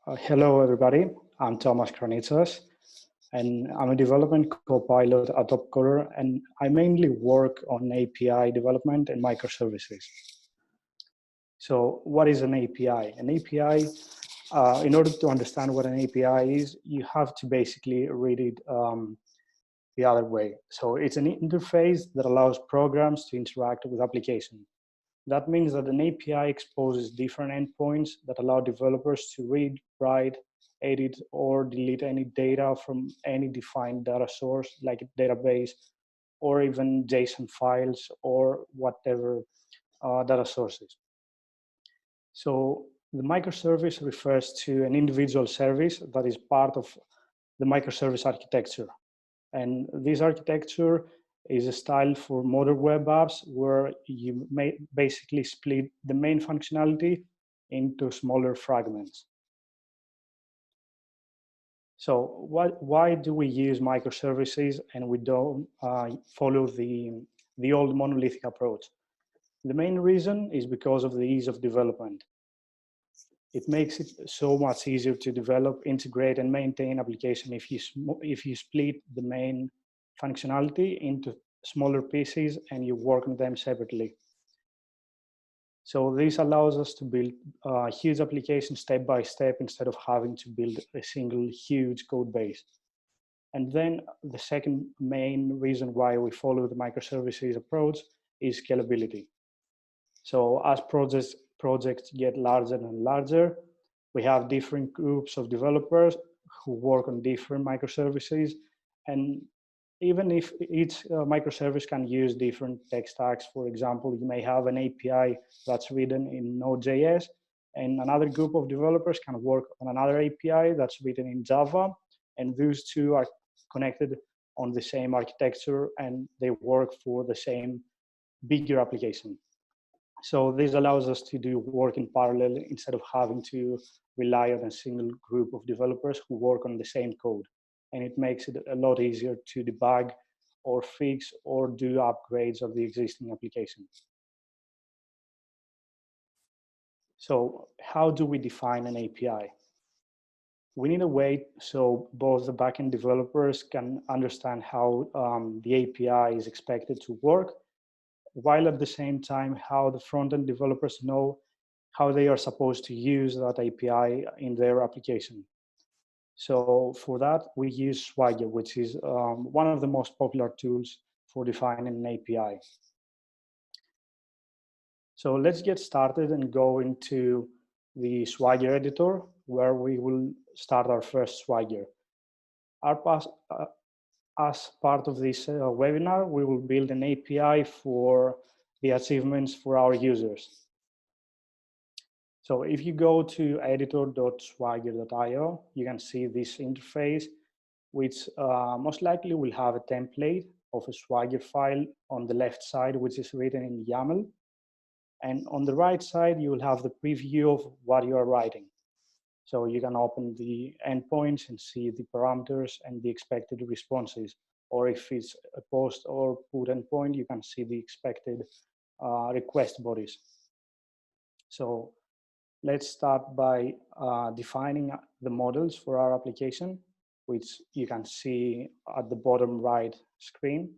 Hello, everybody. I'm thomaskranitsas, and I'm a development co-pilot at Topcoder, and I mainly work on API development and microservices. So what is an API? An API, in order to understand what an API is, you have to basically read it the other way. So it's an interface that allows programs to interact with applications. That means that an API exposes different endpoints that allow developers to read, write, edit, or delete any data from any defined data source, like a database, or even JSON files, or whatever data sources. So the microservice refers to an individual service that is part of the microservice architecture. And this architecture is a style for modern web apps where you may basically split the main functionality into smaller fragments. So why do we use microservices and we don't follow the old monolithic approach? The main reason is because of the ease of development. It makes it so much easier to develop, integrate, and maintain application if you split the main functionality into smaller pieces and you work on them separately. So this allows us to build huge applications step by step instead of having to build a single huge code base. And then the second main reason why we follow the microservices approach is scalability. So as projects get larger and larger, we have different groups of developers who work on different microservices. And even if each microservice can use different tech stacks, for example, you may have an API that's written in Node.js, and another group of developers can work on another API that's written in Java, and those two are connected on the same architecture, and they work for the same bigger application. So this allows us to do work in parallel instead of having to rely on a single group of developers who work on the same code. And it makes it a lot easier to debug or fix or do upgrades of the existing application. So how do we define an API? We need a way so both the backend developers can understand how the API is expected to work, while at the same time how the front-end developers know how they are supposed to use that API in their application. So for that, we use Swagger, which is one of the most popular tools for defining an API. So let's get started and go into the Swagger editor, where we will start our first Swagger. As part of this webinar, we will build an API for the achievements for our users. So if you go to editor.swagger.io, you can see this interface, which most likely will have a template of a Swagger file on the left side, which is written in YAML. And on the right side, you will have the preview of what you are writing. So you can open the endpoints and see the parameters and the expected responses. Or if it's a post or put endpoint, you can see the expected request bodies. So let's start by defining the models for our application, which you can see at the bottom right screen.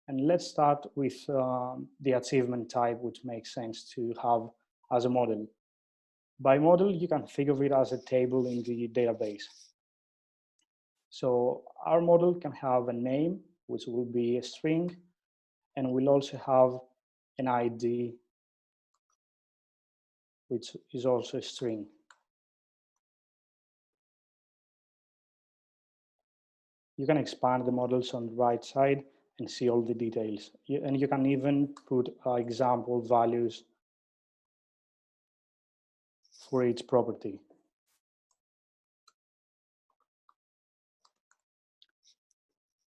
And let's start with the achievement type, which makes sense to have as a model. By model, you can think of it as a table in the database. So our model can have a name, which will be a string, and we'll also have an ID, which is also a string. You can expand the models on the right side and see all the details. And you can even put example values for each property.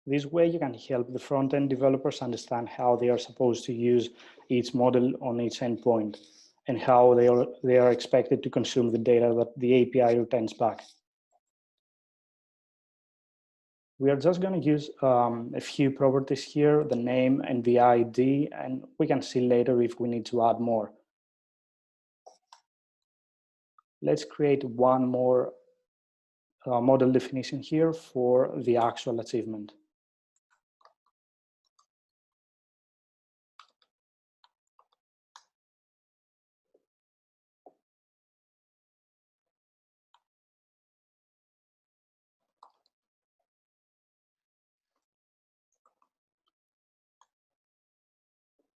This way you can help the front-end developers understand how they are supposed to use each model on each endpoint and how they are expected to consume the data that the API returns back. We are just going to use a few properties here, the name and the ID, and we can see later if we need to add more. Let's create one more model definition here for the actual achievement.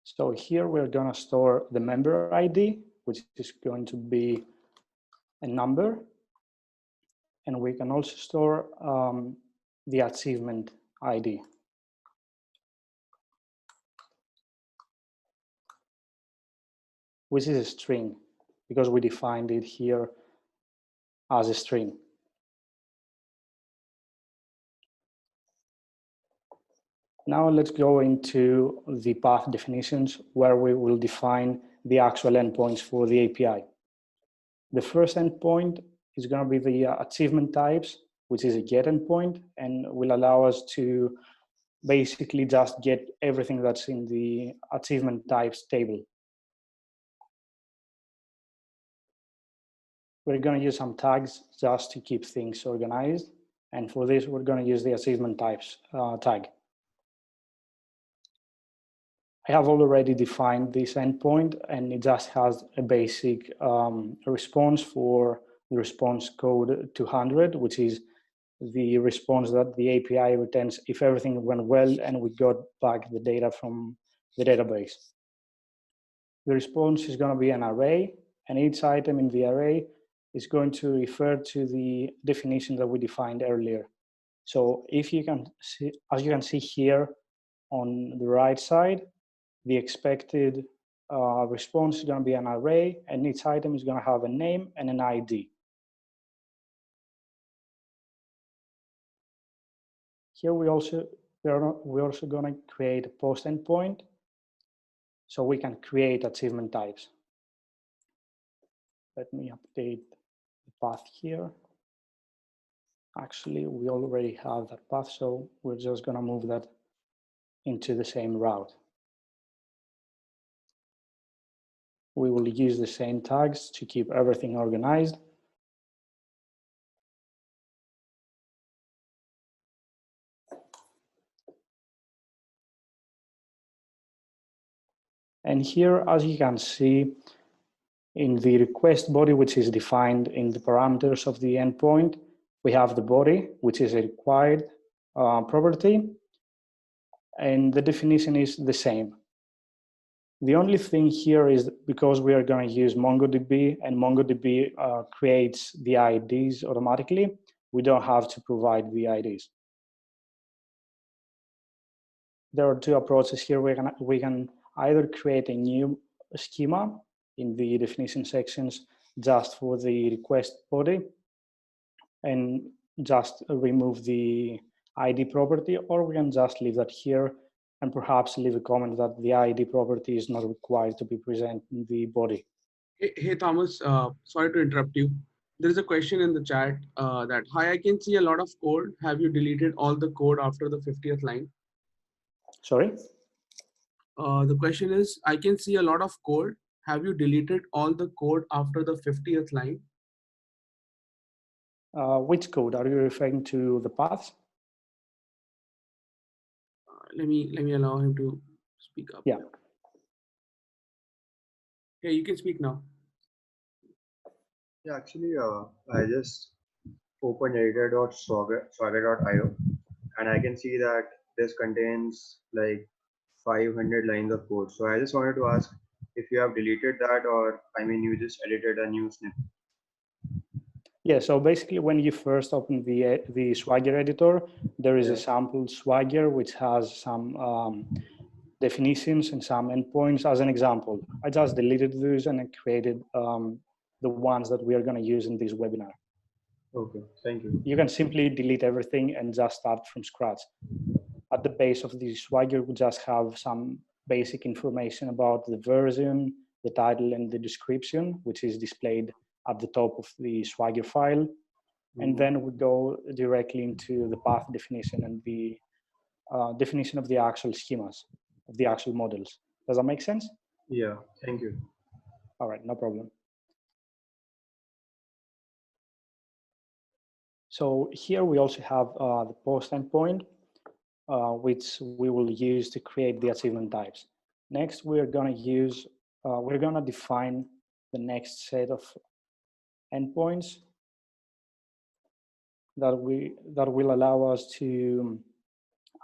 So here we're going to store the member ID, which is going to be a number. And we can also store the achievement ID. Which is a string, because we defined it here as a string. Now let's go into the path definitions where we will define the actual endpoints for the API. The first endpoint is going to be the achievement types, which is a get endpoint, and will allow us to basically just get everything that's in the achievement types table. We're going to use some tags just to keep things organized. And for this, we're going to use the achievement types tag. I have already defined this endpoint, and it just has a basic response for the response code 200, which is the response that the API returns if everything went well and we got back the data from the database. The response is going to be an array, and each item in the array is going to refer to the definition that we defined earlier. So if you can see, as you can see here on the right side, the expected response is going to be an array, and each item is going to have a name and an ID. Here we're also going to create a post endpoint, so we can create achievement types. Let me update the path here. Actually, we already have that path, so we're just going to move that into the same route. We will use the same tags to keep everything organized. And here, as you can see, in the request body, which is defined in the parameters of the endpoint, we have the body, which is a required property, and the definition is the same. The only thing here is because we are going to use MongoDB, and MongoDB creates the IDs automatically, we don't have to provide the IDs. There are two approaches here. We can either create a new schema in the definition sections just for the request body and just remove the ID property, or we can just leave that here and perhaps leave a comment that the ID property is not required to be present in the body. Hey Thomas, sorry to interrupt you. There is a question in the chat that, hi, I can see a lot of code. Have you deleted all the code after the 50th line? Sorry? The question is, I can see a lot of code. Have you deleted all the code after the 50th line? Which code? Are you referring to the paths? Let me allow him to speak up. Yeah. Yeah, you can speak now. Yeah, actually, I just opened editor.swagger.io, and I can see that this contains like 500 lines of code. So I just wanted to ask if you have deleted that, or I mean, you just edited a new snippet. Yeah, so basically when you first open the Swagger editor, there is a sample Swagger which has some definitions and some endpoints as an example. I just deleted those and I created the ones that we are going to use in this webinar. Okay, thank you. You can simply delete everything and just start from scratch. At the base of the Swagger, we just have some basic information about the version, the title, and the description, which is displayed at the top of the Swagger file. And then we go directly into the path definition and the definition of the actual schemas, of the actual models. Does that make sense? Yeah, thank you. All right, no problem. So here we also have the post endpoint, which we will use to create the achievement types. Next, we're going to define the next set of endpoints that will allow us to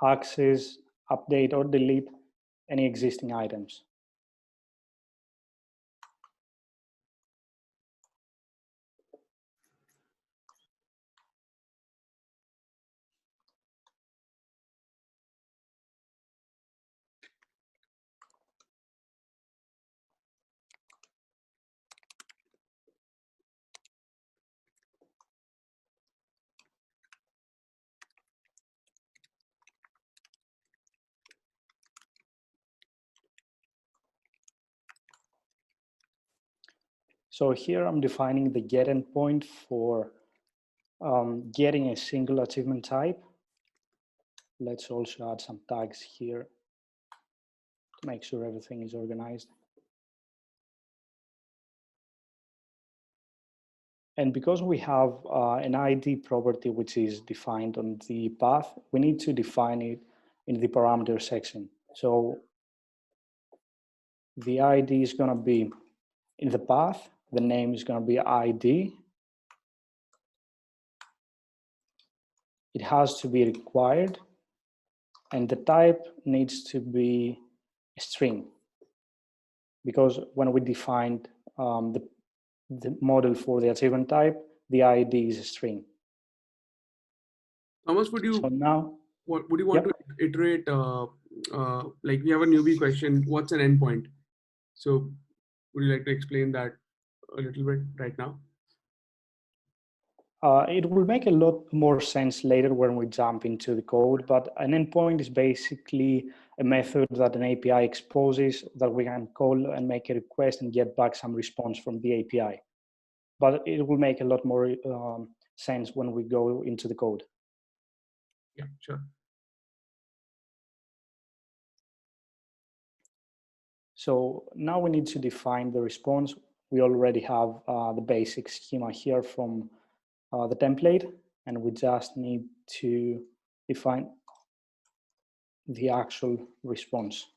access, update, or delete any existing items. So here I'm defining the get endpoint for getting a single achievement type. Let's also add some tags here to make sure everything is organized. And because we have an ID property which is defined on the path, we need to define it in the parameter section. So the ID is going to be in the path, the name is going to be ID. It has to be required, and the type needs to be a string, because when we defined the model for the achievement type, the ID is a string. Thomas, would you So now, what would you want yep. to iterate? Like we have a newbie question. What's an endpoint? So would you like to explain that a little bit right now? It will make a lot more sense later when we jump into the code, but an endpoint is basically a method that an API exposes that we can call and make a request and get back some response from the API. But it will make a lot more sense when we go into the code. Yeah, sure. So now we need to define the response. We already have the basic schema here from the template, and we just need to define the actual response,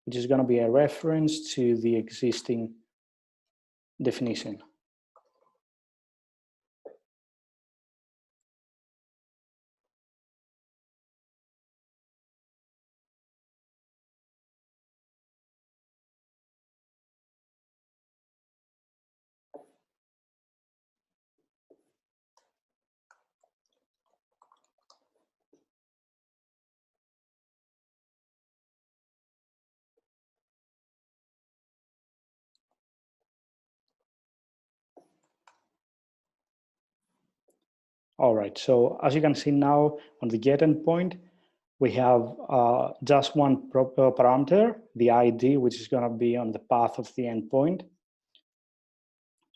which is going to be a reference to the existing definition. All right, so as you can see now on the get endpoint, we have just one parameter, the ID, which is going to be on the path of the endpoint.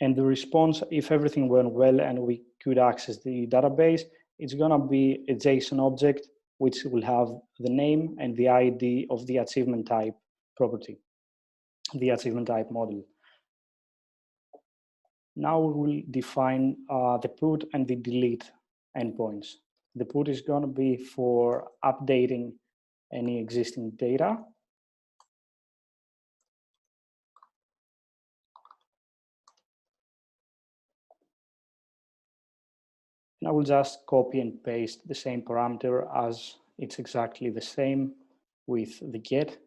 And the response, if everything went well and we could access the database, it's going to be a JSON object, which will have the name and the ID of the achievement type property, the achievement type model. Now we will define the put and the delete endpoints. The put is going to be for updating any existing data. And I will just copy and paste the same parameter as it's exactly the same with the get.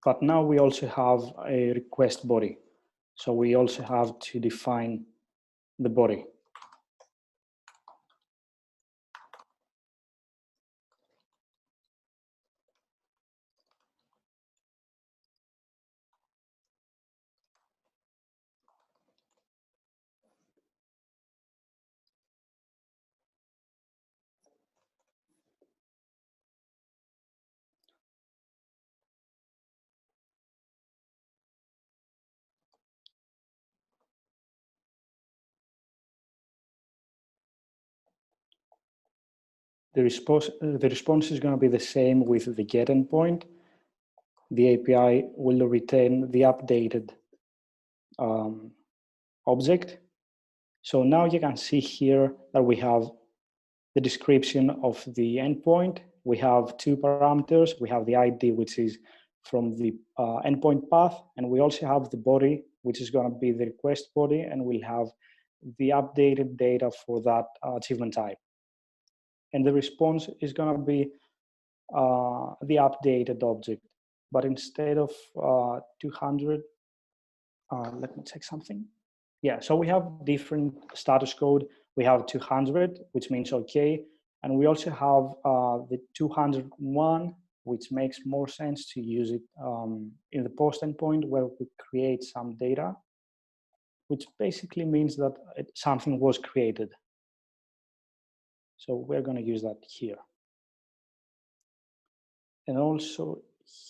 But now we also have a request body. So we also have to define the body. The response is going to be the same with the get endpoint. The API will return the updated object, So now you can see here that we have the description of the endpoint. We have two parameters. We have the ID, which is from the endpoint path, and we also have the body, which is going to be the request body, and we'll have the updated data for that achievement type. And the response is going to be the updated object. But instead of 200, let me check something. Yeah, so we have different status code. We have 200, which means okay. And we also have the 201, which makes more sense to use it in the post endpoint where we create some data, which basically means that something was created. So we're going to use that here. And also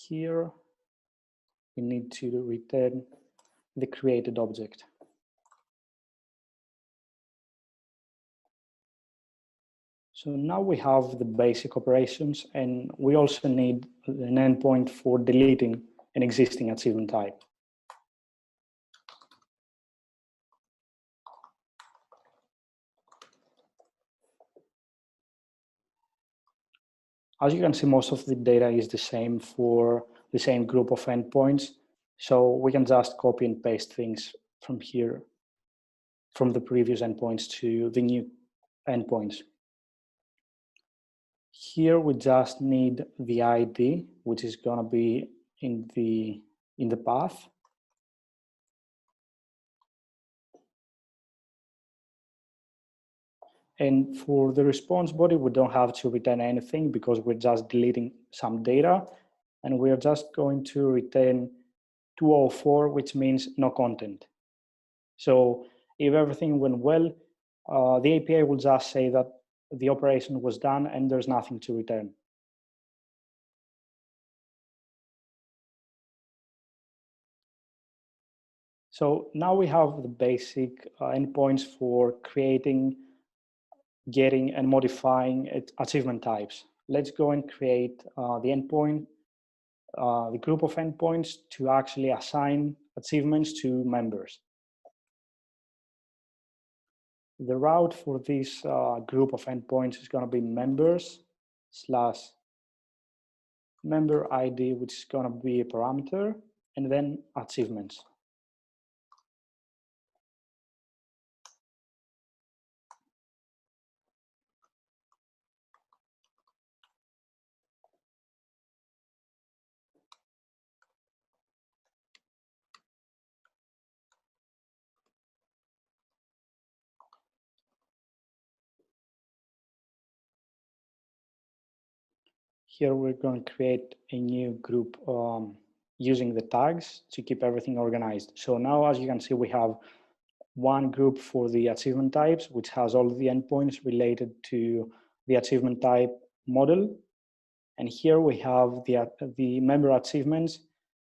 here, we need to return the created object. So now we have the basic operations, and we also need an endpoint for deleting an existing achievement type. As you can see, most of the data is the same for the same group of endpoints. So we can just copy and paste things from here, from the previous endpoints to the new endpoints. Here we just need the ID, which is going to be in the path. And for the response body, we don't have to return anything because we're just deleting some data, and we're just going to return 204, which means no content. So if everything went well, the API will just say that the operation was done and there's nothing to return. So now we have the basic endpoints for creating, getting, and modifying achievement types. Let's go and create the endpoint, the group of endpoints to actually assign achievements to members. The route for this group of endpoints is going to be members / member ID, which is going to be a parameter, and then achievements. Here we're going to create a new group using the tags to keep everything organized. So now, as you can see, we have one group for the achievement types, which has all the endpoints related to the achievement type model. And here we have the member achievements,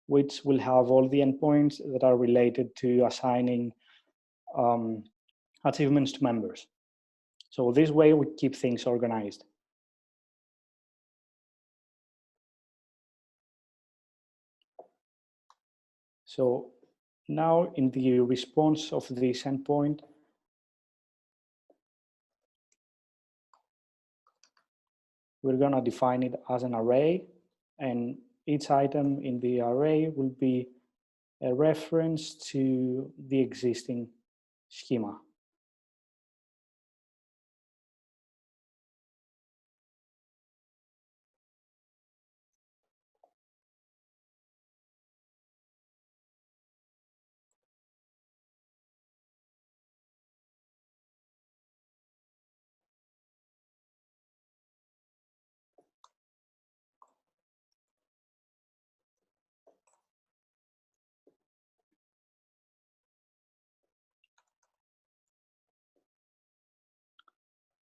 which will have all the endpoints that are related to assigning achievements to members. So this way we keep things organized. So now in the response of this endpoint, we're going to define it as an array, and each item in the array will be a reference to the existing schema.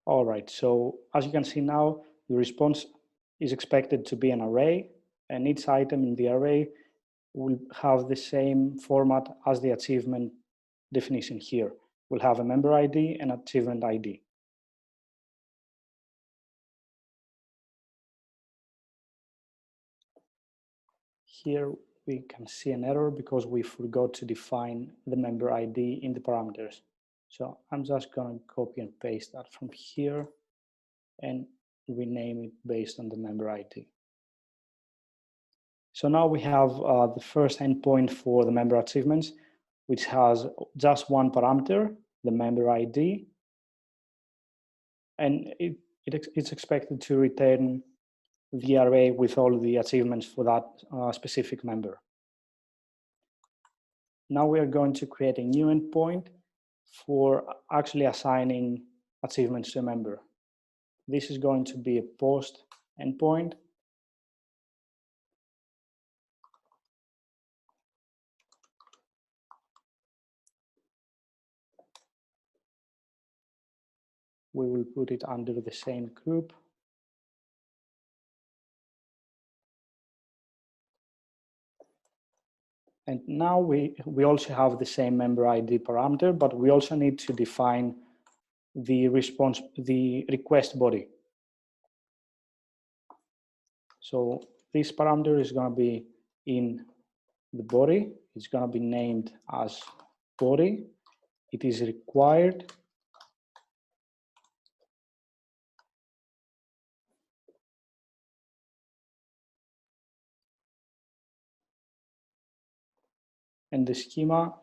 All right, so as you can see now, the response is expected to be an array, and each item in the array will have the same format as the achievement definition here. We'll have a member ID and achievement ID. Here we can see an error because we forgot to define the member ID in the parameters. So I'm just going to copy and paste that from here and rename it based on the member ID. So now we have the first endpoint for the member achievements, which has just one parameter, the member ID, and it's expected to return the array with all the achievements for that specific member. Now we are going to create a new endpoint for actually assigning achievements to a member. This is going to be a post endpoint. We will put it under the same group. And now we also have the same member ID parameter, but we also need to define the request body. So this parameter is going to be in the body. It's going to be named as body. It is required. And the schema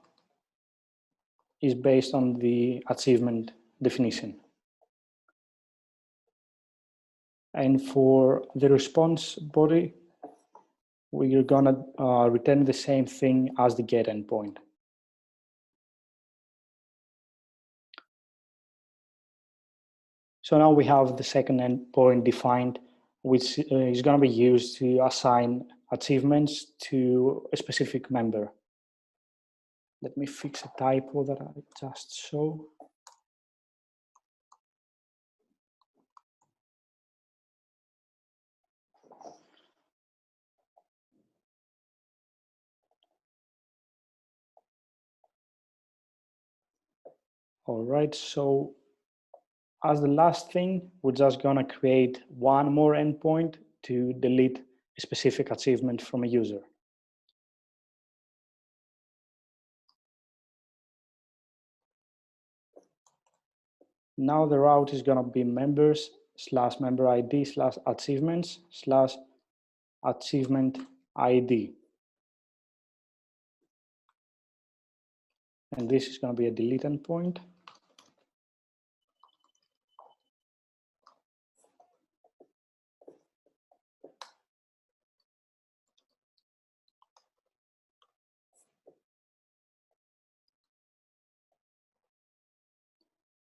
is based on the achievement definition. And for the response body, we are going to return the same thing as the get endpoint. So now we have the second endpoint defined, which is going to be used to assign achievements to a specific member. Let me fix a typo that I just saw. All right, so as the last thing, we're just going to create one more endpoint to delete a specific achievement from a user. Now the route is going to be members/member ID/achievements/achievement ID. And this is going to be a delete endpoint.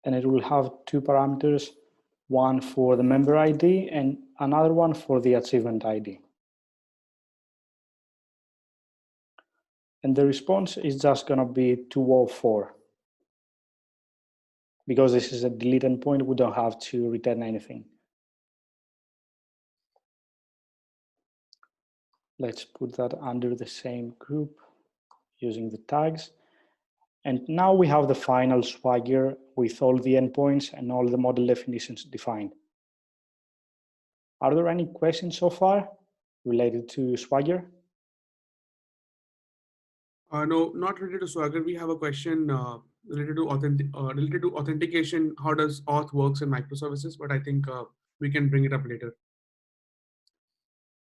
And it will have two parameters, one for the member ID and another one for the achievement ID. And the response is just going to be 204. Because this is a delete endpoint, we don't have to return anything. Let's put that under the same group using the tags. And now we have the final Swagger with all the endpoints and all the model definitions defined. Are there any questions so far related to Swagger? No, not related to Swagger. We have a question related to authentication. How does auth works in microservices? But I think we can bring it up later.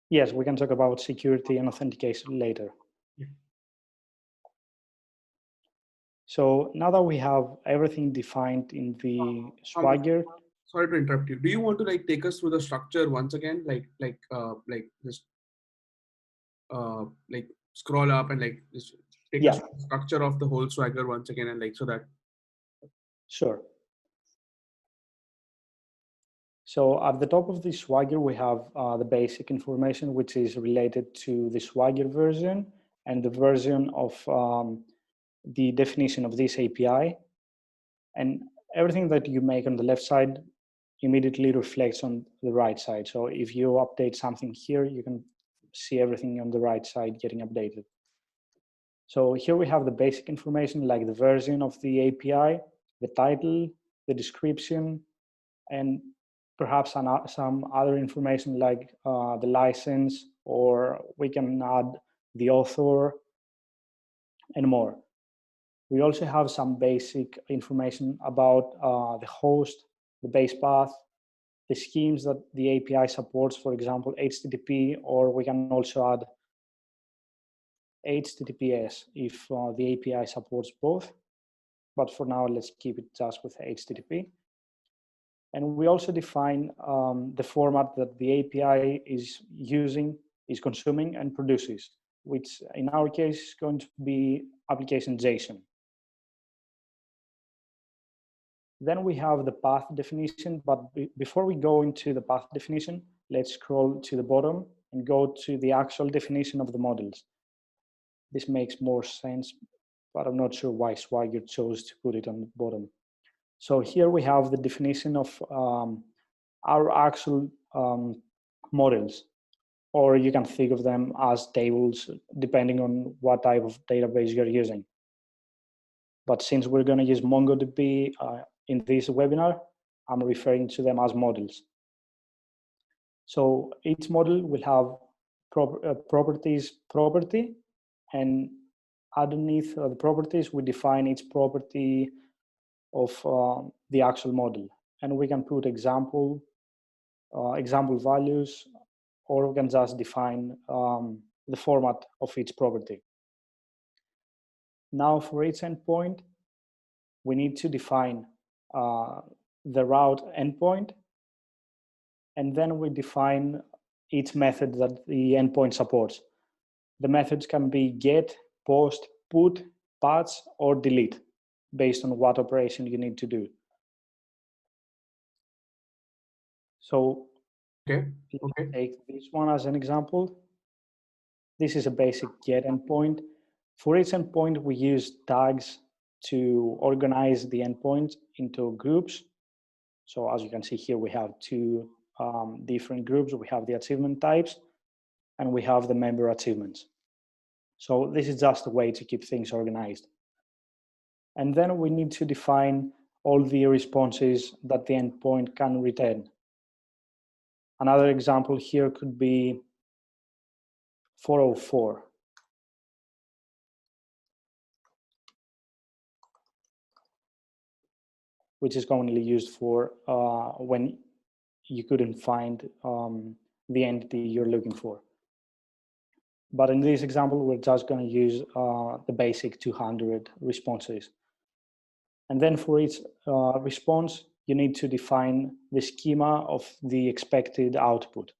Yes, we can talk about security and authentication later. Yeah. So now that we have everything defined in the Swagger. Sorry to interrupt you. Do you want to take us through the structure once again, just scroll up and just take us through the structure of the whole Swagger once again, and so that. Sure. So at the top of the Swagger, we have the basic information, which is related to the Swagger version and the version of the definition of this API. And everything that you make on the left side immediately reflects on the right side. So if you update something here, you can see everything on the right side getting updated. So here we have the basic information, like the version of the API, the title, the description, and perhaps some other information like the license, or we can add the author and more. We also have some basic information about the host, the base path, the schemes that the API supports, for example, HTTP, or we can also add HTTPS if the API supports both. But for now, let's keep it just with HTTP. And we also define the format that the API is using, is consuming, and produces, which in our case is going to be application JSON. Then we have the path definition, but before we go into the path definition, let's scroll to the bottom and go to the actual definition of the models. This makes more sense, but I'm not sure why Swagger chose to put it on the bottom. So here we have the definition of our actual models, or you can think of them as tables, depending on what type of database you're using. But since we're going to use MongoDB in this webinar, I'm referring to them as models. So each model will have properties property, and underneath the properties, we define each property of the actual model. And we can put example values, or we can just define the format of each property. Now for each endpoint, we need to define the route endpoint, and then we define each method that the endpoint supports. The methods can be get, post, put, patch, or delete, based on what operation you need to do. So Okay. Take this one as an example. This is a basic get endpoint. For each endpoint, we use tags to organize the endpoints into groups. So as you can see here, we have two different groups. We have the achievement types, and we have the member achievements. So this is just a way to keep things organized. And then we need to define all the responses that the endpoint can return. Another example here could be 404. Which is commonly used for when you couldn't find the entity you're looking for. But in this example, we're just going to use the basic 200 responses. And then for each response, you need to define the schema of the expected output.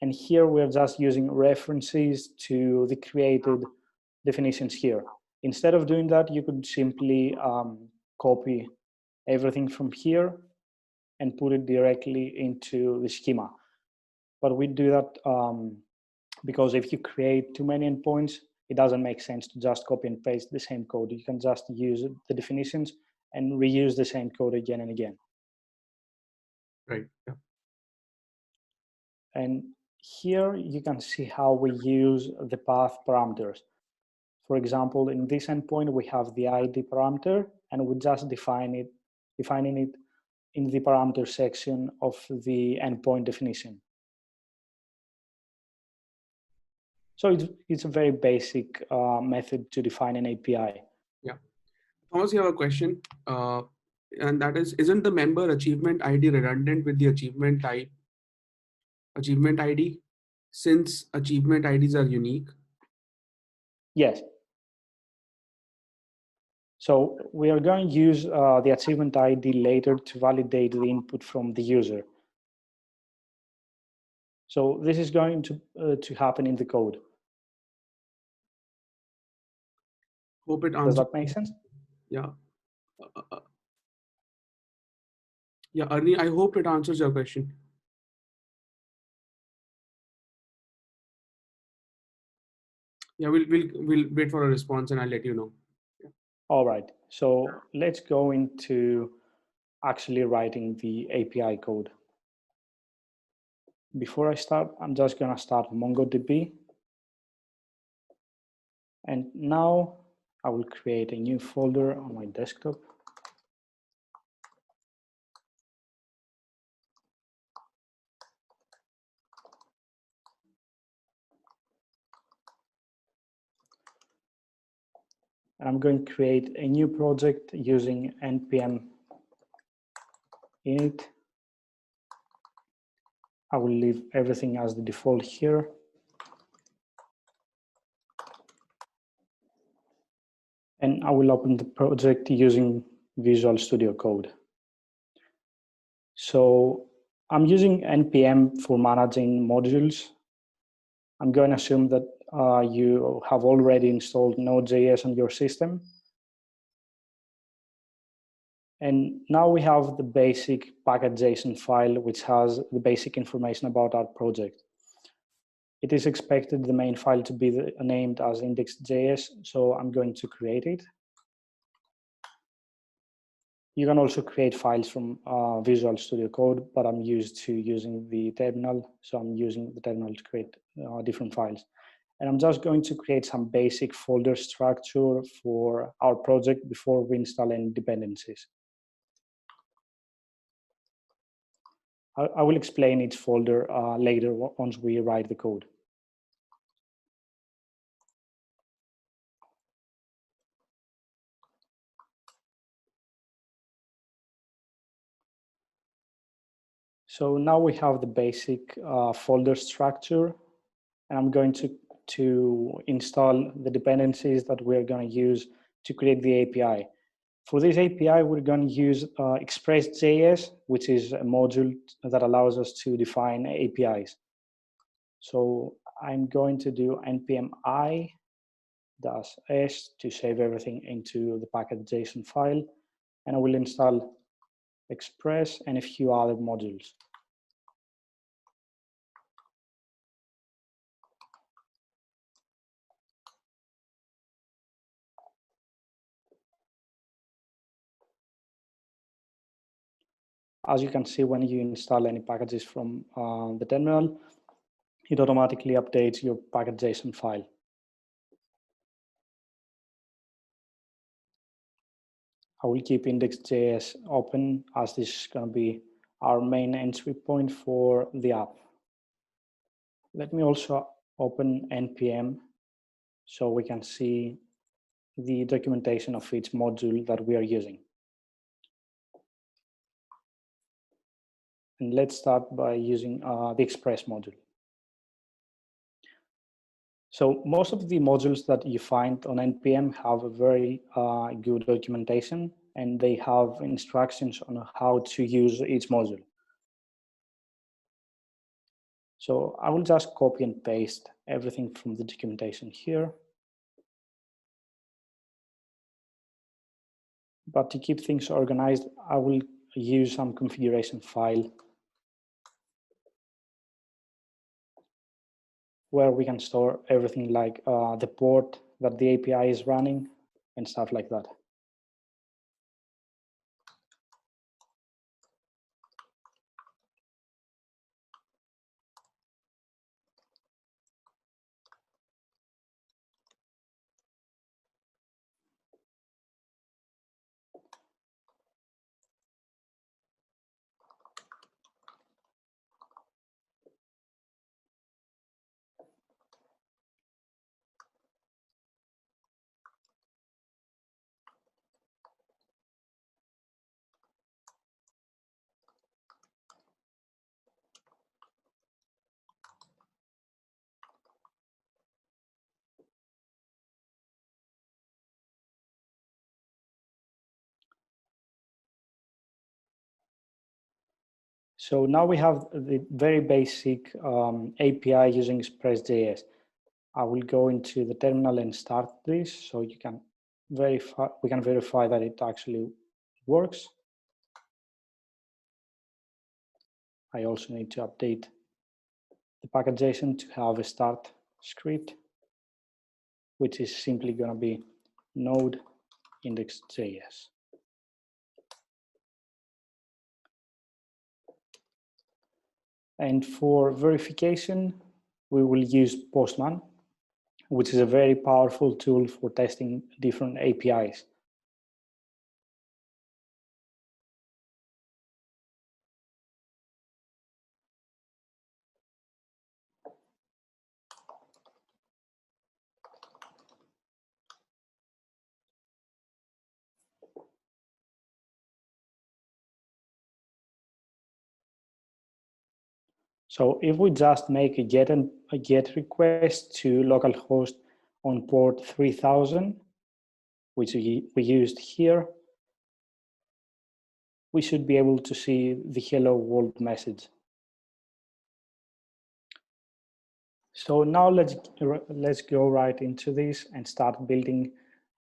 And here we're just using references to the created definitions here. Instead of doing that, you could simply copy everything from here and put it directly into the schema. But we do that because if you create too many endpoints, it doesn't make sense to just copy and paste the same code. You can just use the definitions and reuse the same code again and again. Right. Yeah. And here you can see how we use the path parameters. For example, in this endpoint, we have the ID parameter, and we just defining it in the parameter section of the endpoint definition. So it's a very basic method to define an API. Yeah. Thomas, you have a question, and that is, isn't the member achievement ID redundant with the achievement type, achievement ID, since achievement IDs are unique? Yes. So we are going to use the achievement ID later to validate the input from the user. So this is going to happen in the code. Hope it Does answers. that make sense? Yeah. Yeah, Arnie, I hope it answers your question. Yeah, we'll wait for a response and I'll let you know. Yeah. All right. So let's go into actually writing the API code. Before I start, I'm just going to start MongoDB. And now I will create a new folder on my desktop. And I'm going to create a new project using npm init. I will leave everything as the default here. And I will open the project using Visual Studio Code. So I'm using npm for managing modules. I'm going to assume that you have already installed Node.js on your system. And now we have the basic package.json file, which has the basic information about our project. It is expected the main file to be named as index.js, so I'm going to create it. You can also create files from Visual Studio Code, but I'm used to using the terminal, so I'm using the terminal to create different files. And I'm just going to create some basic folder structure for our project before we install any dependencies. I will explain each folder later once we write the code. So now we have the basic folder structure, and I'm going to install the dependencies that we're going to use to create the API. For this API, we're going to use Express.js, which is a module that allows us to define APIs. So I'm going to do npm i-s to save everything into the package.json file, and I will install Express and a few other modules. As you can see, when you install any packages from the terminal, it automatically updates your package.json file. I will keep index.js open as this is going to be our main entry point for the app. Let me also open npm so we can see the documentation of each module that we are using. And let's start by using the Express module. So most of the modules that you find on npm have a very good documentation, and they have instructions on how to use each module. So I will just copy and paste everything from the documentation here. But to keep things organized, I will use some configuration file where we can store everything like the port that the API is running and stuff like that. So now we have the very basic API using Express.js. I will go into the terminal and start this so you can verify, we can verify that it actually works. I also need to update the package.json to have a start script, which is simply going to be node index.js. And for verification, we will use Postman, which is a very powerful tool for testing different APIs. So if we just make a get request to localhost on port 3000, which we used here, we should be able to see the hello world message. So now let's go right into this and start building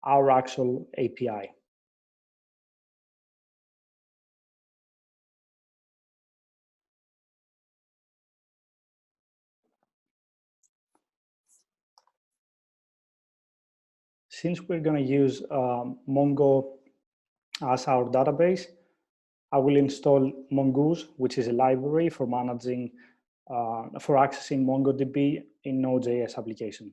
our actual API. Since we're going to use Mongo as our database, I will install Mongoose, which is a library for managing, for accessing MongoDB in Node.js application.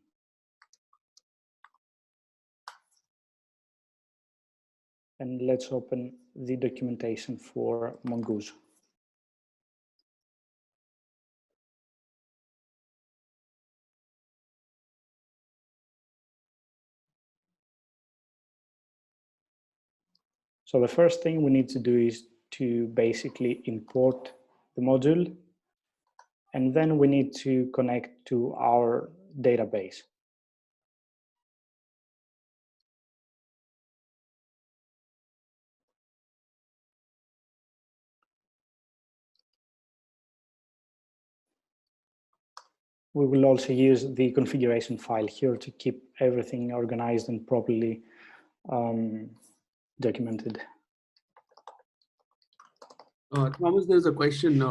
And let's open the documentation for Mongoose. So the first thing we need to do is to basically import the module, and then we need to connect to our database. We will also use the configuration file here to keep everything organized and properly documented. Thomas, there's a question.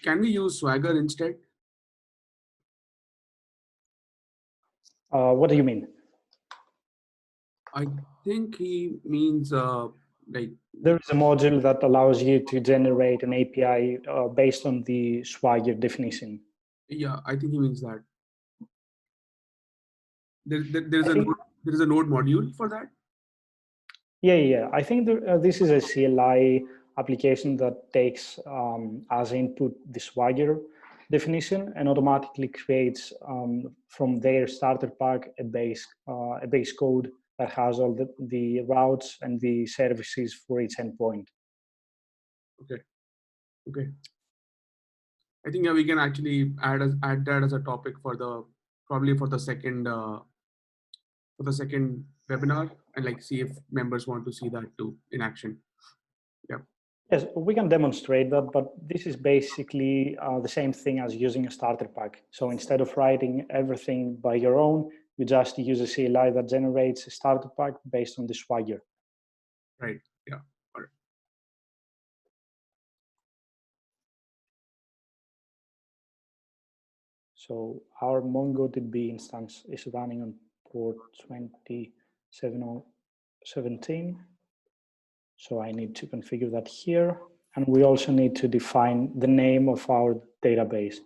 Can we use Swagger instead? What do you mean? I think he means like. There is a module that allows you to generate an API based on the Swagger definition. Yeah, I think he means that. There's a node module for that. Yeah. I think this is a CLI application that takes as input the Swagger definition and automatically creates from their starter pack a base code that has all the routes and the services for each endpoint. Okay. I think we can actually add that as a topic for probably for the second webinar, and like see if members want to see that too in action. Yeah. Yes, we can demonstrate that, but this is basically the same thing as using a starter pack. So instead of writing everything by your own, you just use a CLI that generates a starter pack based on the Swagger. Right. Yeah. All right. So our MongoDB instance is running on port 27017. So I need to configure that here. And we also need to define the name of our database.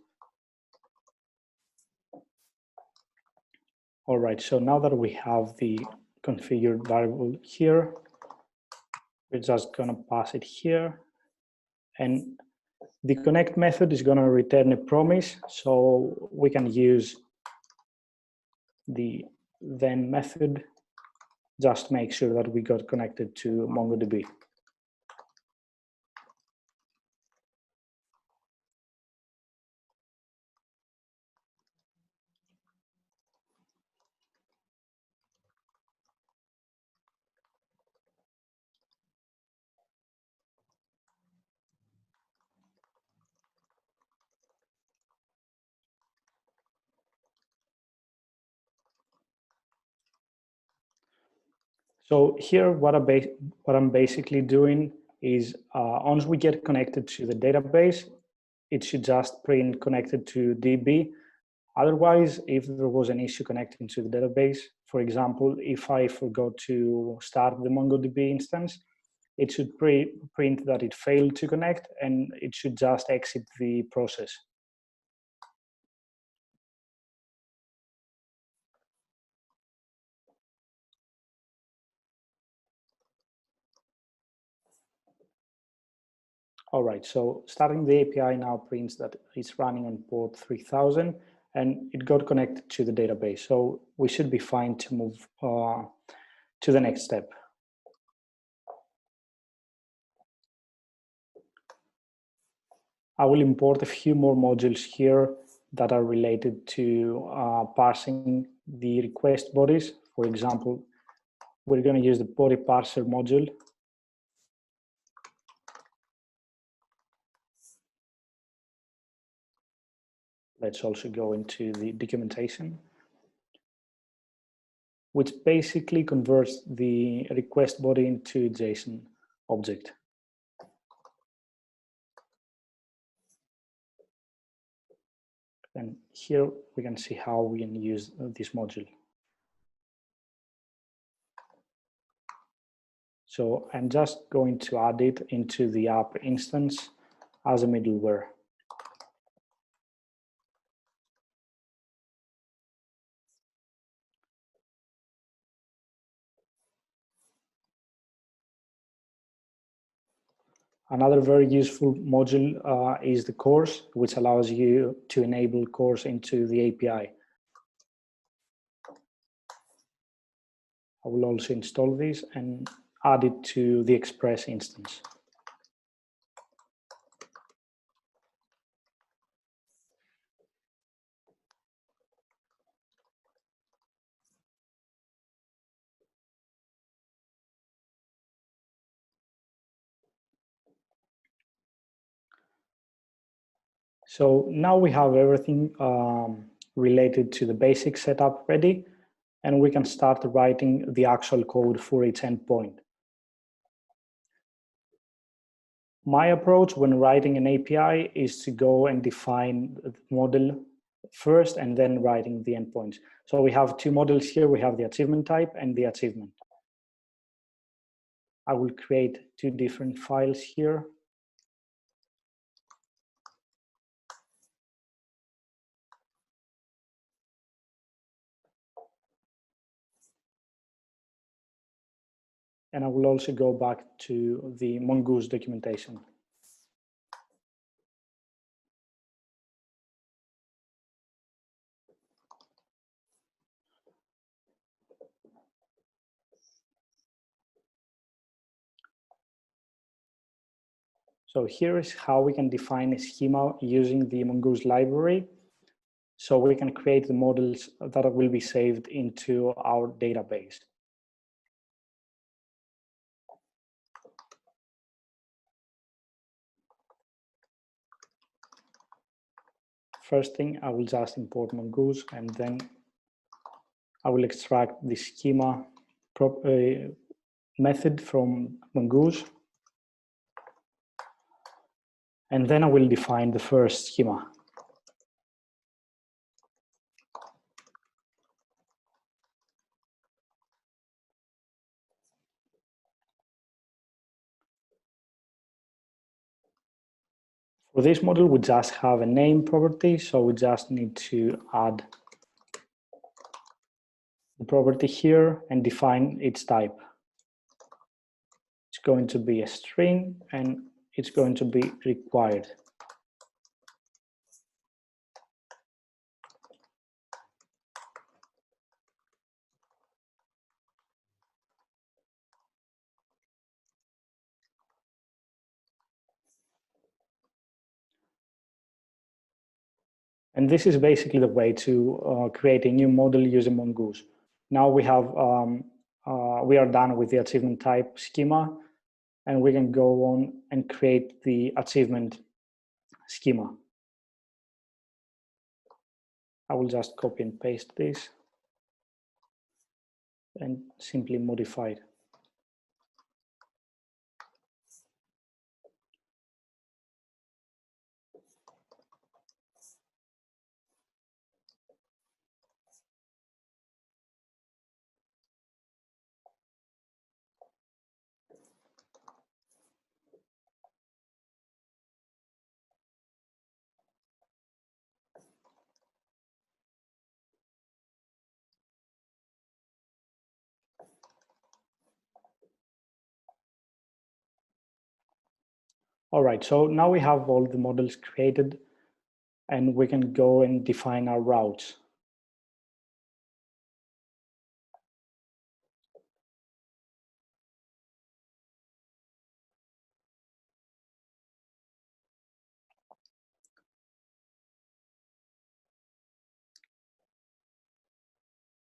All right, so now that we have the configured variable here, we're just gonna pass it here. And the connect method is gonna return a promise, so we can use the then method, just make sure that we got connected to MongoDB. So here, what I'm basically doing is once we get connected to the database, it should just print connected to DB. Otherwise, if there was an issue connecting to the database, for example, if I forgot to start the MongoDB instance, it should print that it failed to connect, and it should just exit the process. All right, so starting the API now prints that it's running on port 3000 and it got connected to the database. So we should be fine to move to the next step. I will import a few more modules here that are related to parsing the request bodies. For example, we're going to use the body parser module. Let's also go into the documentation, which basically converts the request body into JSON object. And here we can see how we can use this module. So I'm just going to add it into the app instance as a middleware. Another very useful module is the course, which allows you to enable course into the API. I will also install this and add it to the Express instance. So now we have everything related to the basic setup ready, and we can start writing the actual code for each endpoint. My approach when writing an API is to go and define the model first and then writing the endpoints. So we have two models here. We have the achievement type and the achievement. I will create two different files here. And I will also go back to the Mongoose documentation. So here is how we can define a schema using the Mongoose library. So we can create the models that will be saved into our database. First thing, I will just import Mongoose, and then I will extract the schema method from Mongoose. And then I will define the first schema. For this model, we just have a name property, so we just need to add the property here and define its type. It's going to be a string and it's going to be required. And this is basically the way to create a new model using Mongoose. Now we have we are done with the achievement type schema, and we can go on and create the achievement schema. I will just copy and paste this and simply modify it. All right, so now we have all the models created, and we can go and define our routes.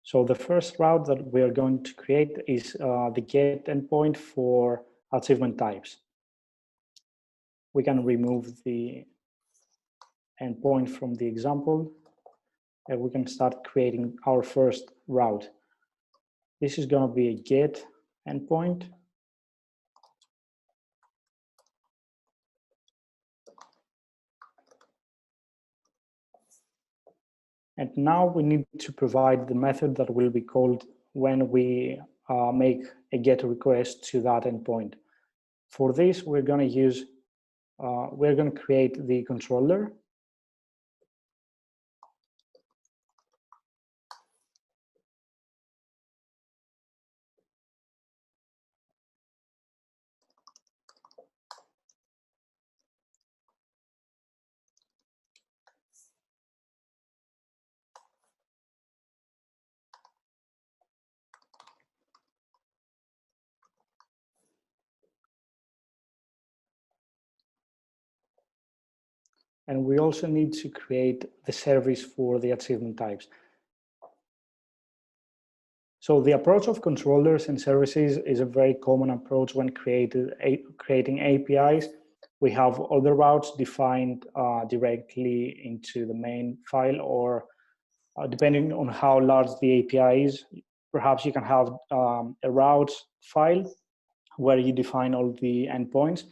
So the first route that we are going to create is the get endpoint for achievement types. We can remove the endpoint from the example, and we can start creating our first route. This is going to be a get endpoint. And now we need to provide the method that will be called when we make a GET request to that endpoint. For this, we're going to create the controller. And we also need to create the service for the achievement types. So the approach of controllers and services is a very common approach when creating APIs. We have other routes defined directly into the main file, or depending on how large the API is, perhaps you can have a route file where you define all the endpoints,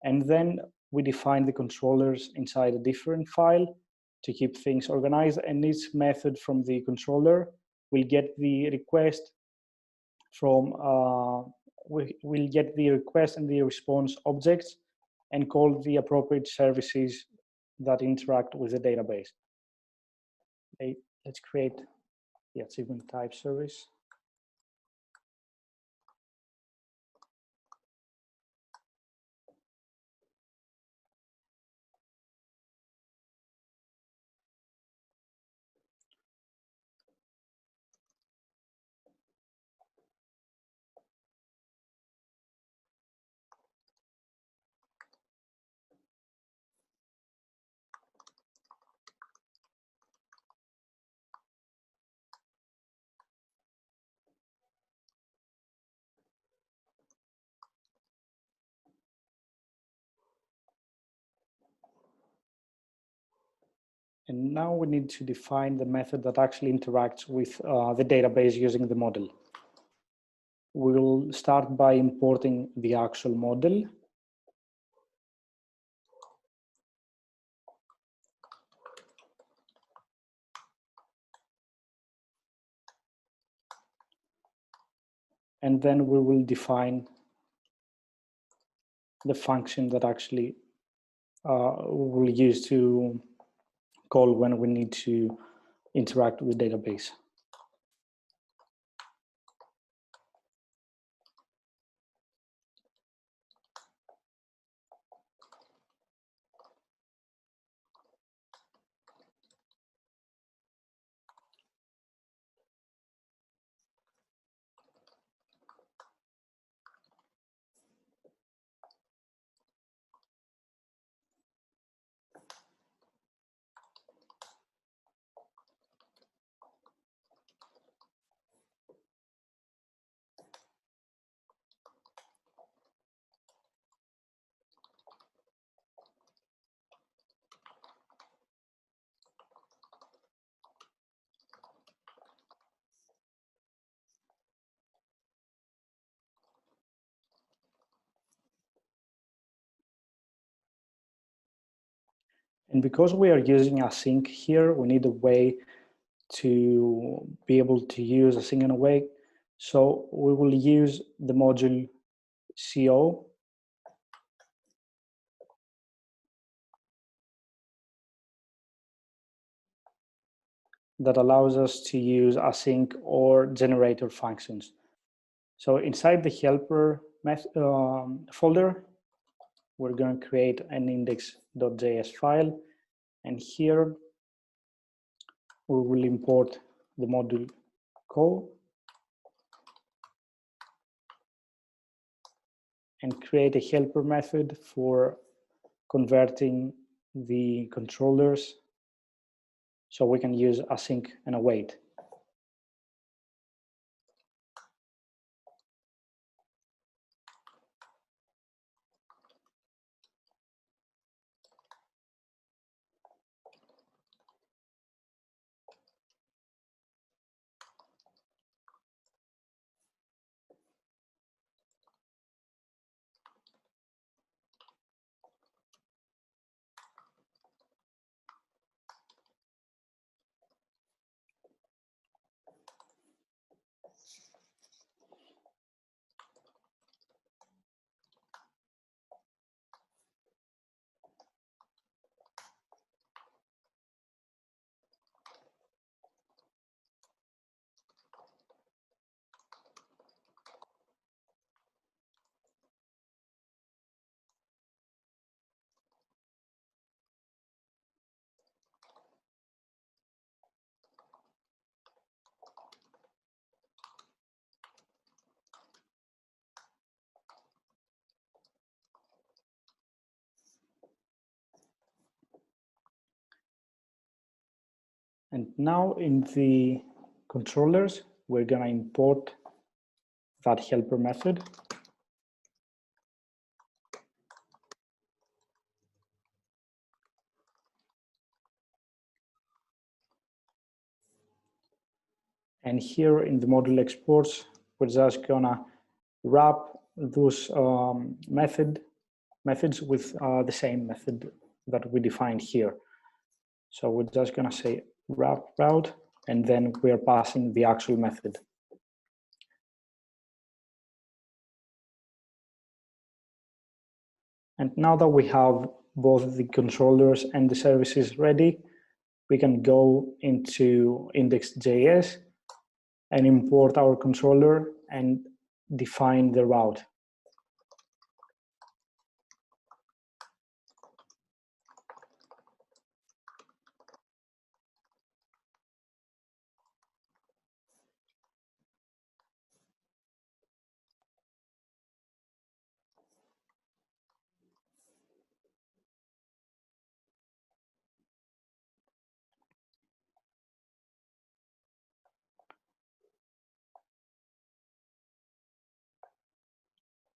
and then we define the controllers inside a different file to keep things organized. And each method from the controller will get the request from we'll get the request and the response objects and call the appropriate services that interact with the database. Okay, let's create the achievement type service. And now we need to define the method that actually interacts with the database using the model. We'll start by importing the actual model. And then we will define the function that actually we'll use to call when we need to interact with the database. And because we are using async here, we need a way to be able to use async in a way. So we will use the module CO that allows us to use async or generator functions. So inside the helper folder, we're going to create an index.js file. And here we will import the module co and create a helper method for converting the controllers so we can use async and await. And now in the controllers, we're going to import that helper method. And here in the module exports, we're just gonna wrap those methods with the same method that we defined here. So we're just gonna say wrap route, and then we're passing the actual method. And now that we have both the controllers and the services ready, we can go into index.js and import our controller and define the route.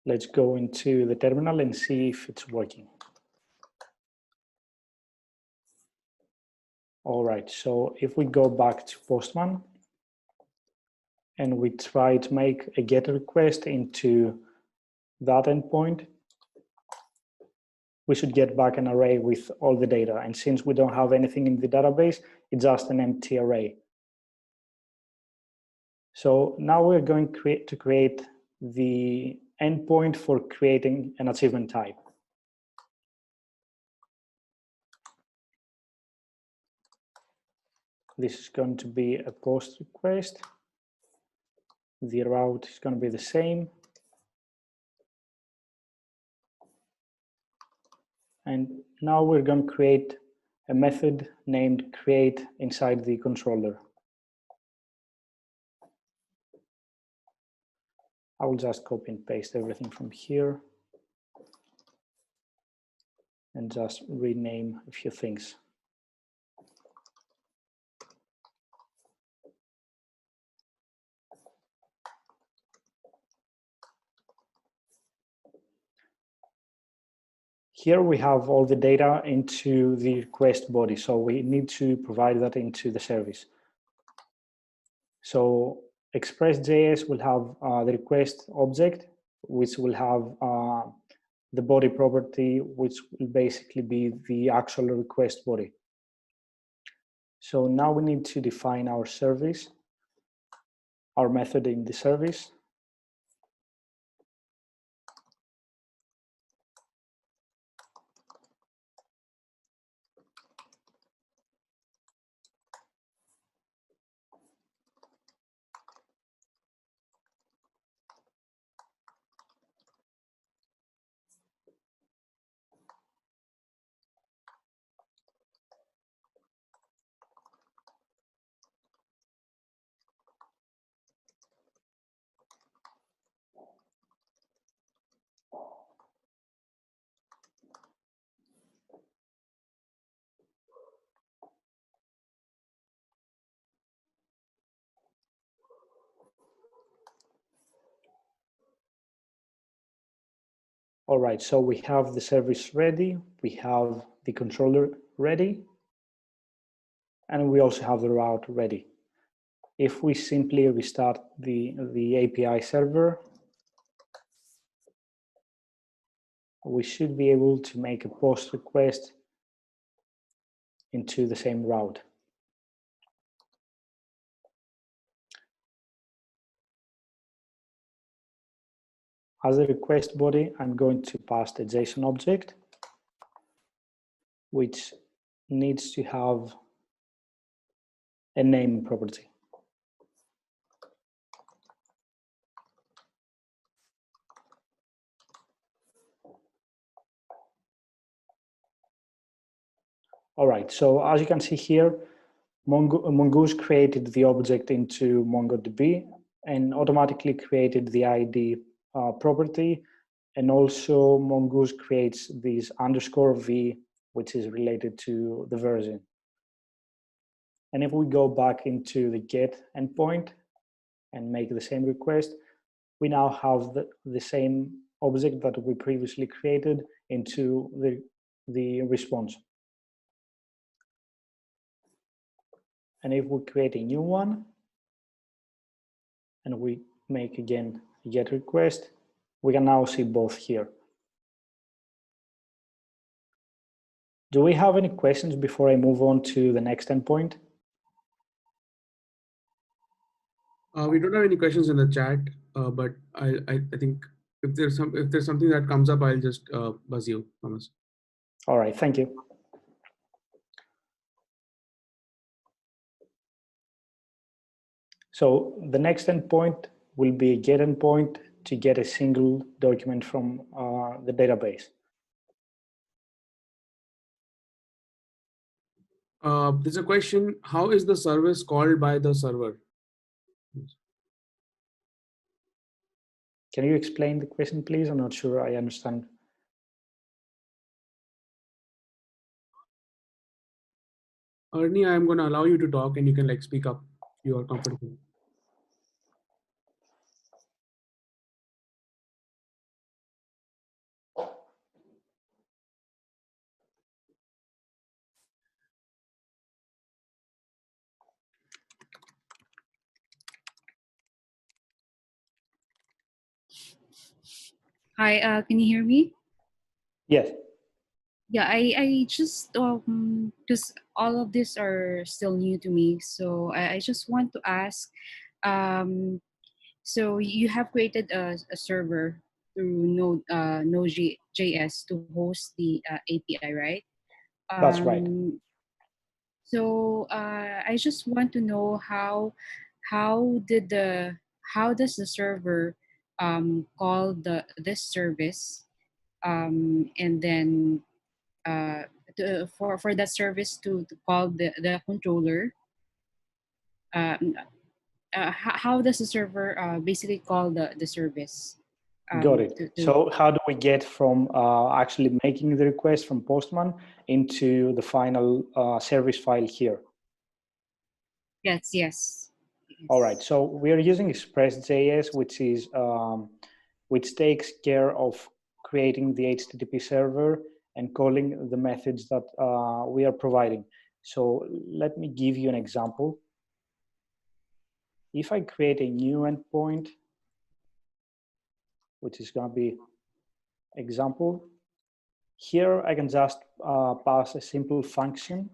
Let's go into the terminal and see if it's working. All right, so if we go back to Postman and we try to make a GET request into that endpoint, we should get back an array with all the data. And since we don't have anything in the database, it's just an empty array. So now we're going to create the endpoint for creating an achievement type. This is going to be a post request. The route is going to be the same. And now we're going to create a method named create inside the controller. I will just copy and paste everything from here and just rename a few things. Here we have all the data into the request body, so we need to provide that into the service. So Express.js will have the request object, which will have the body property, which will basically be the actual request body. So now we need to define our service, our method in the service. All right, so we have the service ready, we have the controller ready, and we also have the route ready. If we simply restart the API server, we should be able to make a post request into the same route. As a request body, I'm going to pass the JSON object, which needs to have a name property. All right, so as you can see here, Mongoose created the object into MongoDB and automatically created the ID property. And also Mongoose creates this _v, which is related to the version. And if we go back into the get endpoint and make the same request, we now have the same object that we previously created into the response. And if we create a new one and we make again a get request, we can now see both here. Do we have any questions before I move on to the next endpoint? We don't have any questions in the chat, but I think if there's something that comes up, I'll just buzz you, Thomas. All right, thank you. So the next endpoint will be a get endpoint to get a single document from the database. There's a question: how is the service called by the server? Can you explain the question, please? I'm not sure I understand. Ernie, I'm going to allow you to talk, and you can like speak up. You are comfortable. Hi, can you hear me? Yes. Yeah, I just because all of these are still new to me, so I just want to ask, so you have created a server through Node.js to host the API, right? That's right. So I just want to know how does the server call this service, and then for that service to call the controller, how does the server basically call the service? Got it. So how do we get from actually making the request from Postman into the final service file here? Yes. All right. So we are using Express.js, which takes care of creating the HTTP server and calling the methods that we are providing. So let me give you an example. If I create a new endpoint, which is going to be example, here I can just pass a simple function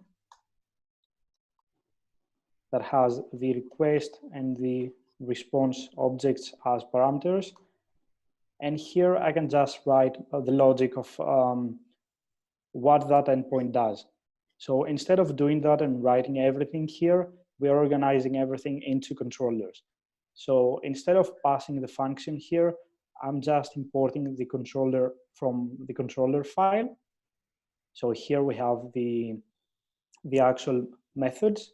that has the request and the response objects as parameters. And here I can just write the logic of what that endpoint does. So instead of doing that and writing everything here, we are organizing everything into controllers. So instead of passing the function here, I'm just importing the controller from the controller file. So here we have the actual methods.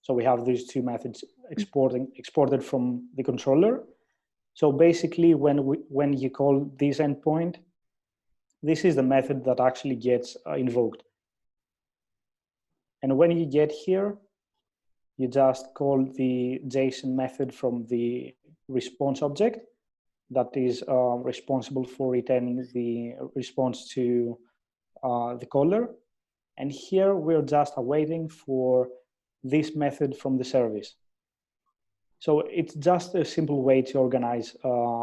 So we have these two methods exported from the controller. So basically, when you call this endpoint, this is the method that actually gets invoked. And when you get here, you just call the JSON method from the response object that is responsible for returning the response to the caller. And here we're just awaiting for this method from the service. So it's just a simple way to organize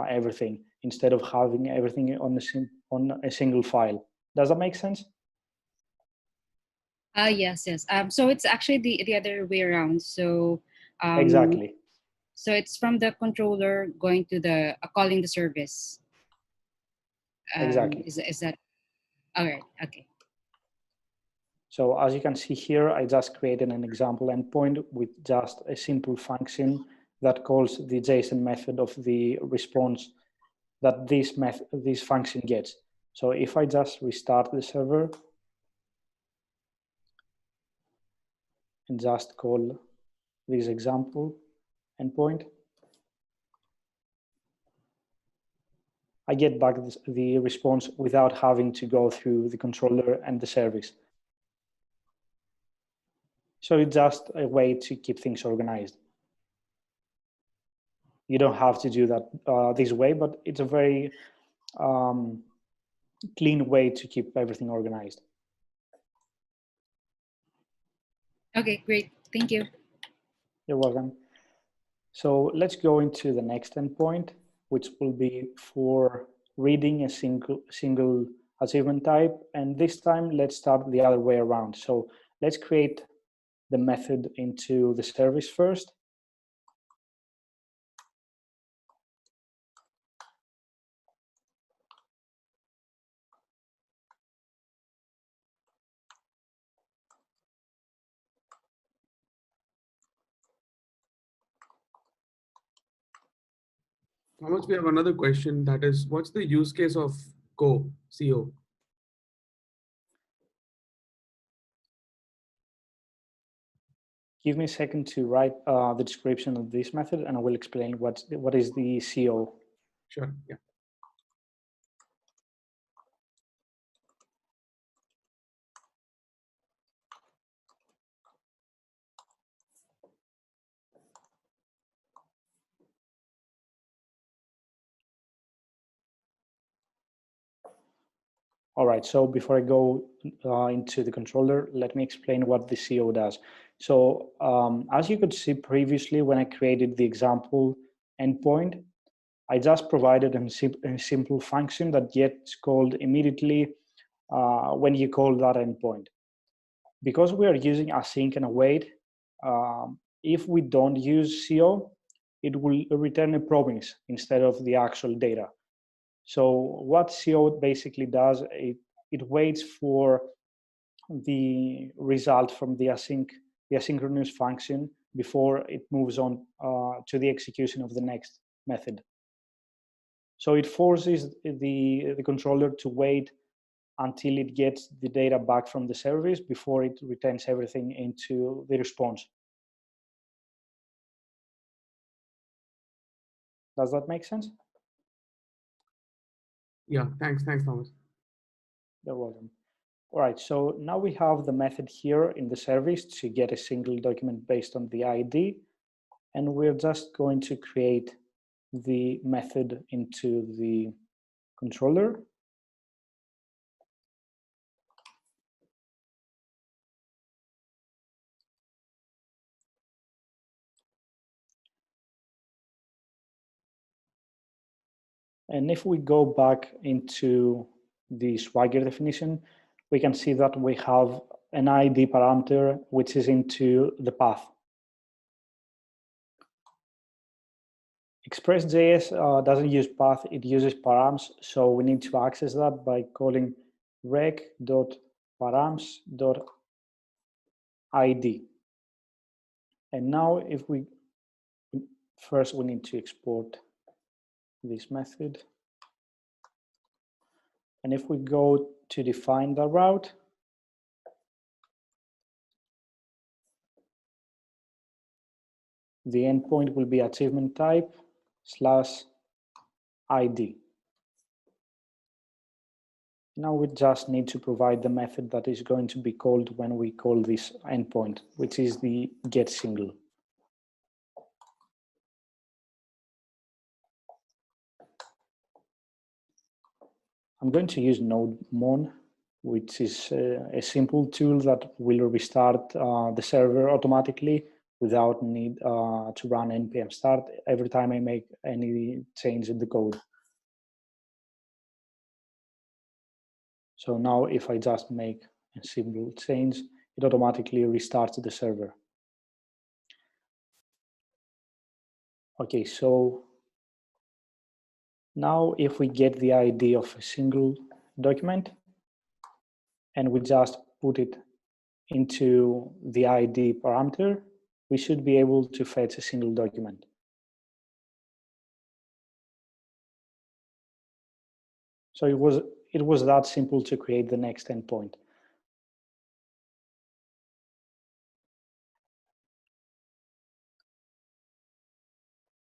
everything instead of having everything on a single file. Does that make sense? Yes. So it's actually the other way around. So Exactly. So it's from the controller going to the calling the service. Exactly. Is that all right? Okay. So as you can see here, I just created an example endpoint with just a simple function that calls the JSON method of the response that this function gets. So if I just restart the server and just call this example endpoint, I get back the response without having to go through the controller and the service. So it's just a way to keep things organized. You don't have to do that this way, but it's a very clean way to keep everything organized. Okay, great. Thank you. You're welcome. So let's go into the next endpoint, which will be for reading a single achievement type. And this time, let's start the other way around. So let's create the method into the service first. Thomas, we have another question. That is, what's the use case of CO? Give me a second to write the description of this method, and I will explain what is the CO. Sure, yeah. All right, so before I go into the controller, let me explain what the CO does. So as you could see previously, when I created the example endpoint, I just provided a simple function that gets called immediately when you call that endpoint. Because we are using async and await, if we don't use CO, it will return a promise instead of the actual data. So what CO basically does, it waits for the result from the asynchronous function before it moves on to the execution of the next method. So it forces the controller to wait until it gets the data back from the service before it returns everything into the response. Does that make sense? Yeah, thanks, Thomas. You're welcome. All right, so now we have the method here in the service to get a single document based on the ID, and we're just going to create the method into the controller. And if we go back into the Swagger definition, we can see that we have an ID parameter which is into the path. Express.js doesn't use path, it uses params, so we need to access that by calling rec.params.id. And now if we, first we need to export this method. And if we go to define the route, the endpoint will be achievement type /ID. Now we just need to provide the method that is going to be called when we call this endpoint, which is the getSingle. I'm going to use nodemon, which is a simple tool that will restart the server automatically without need to run npm start every time I make any change in the code. So now if I just make a simple change, it automatically restarts the server. Okay, so now if we get the ID of a single document and we just put it into the ID parameter, we should be able to fetch a single document. So it was that simple to create the next endpoint.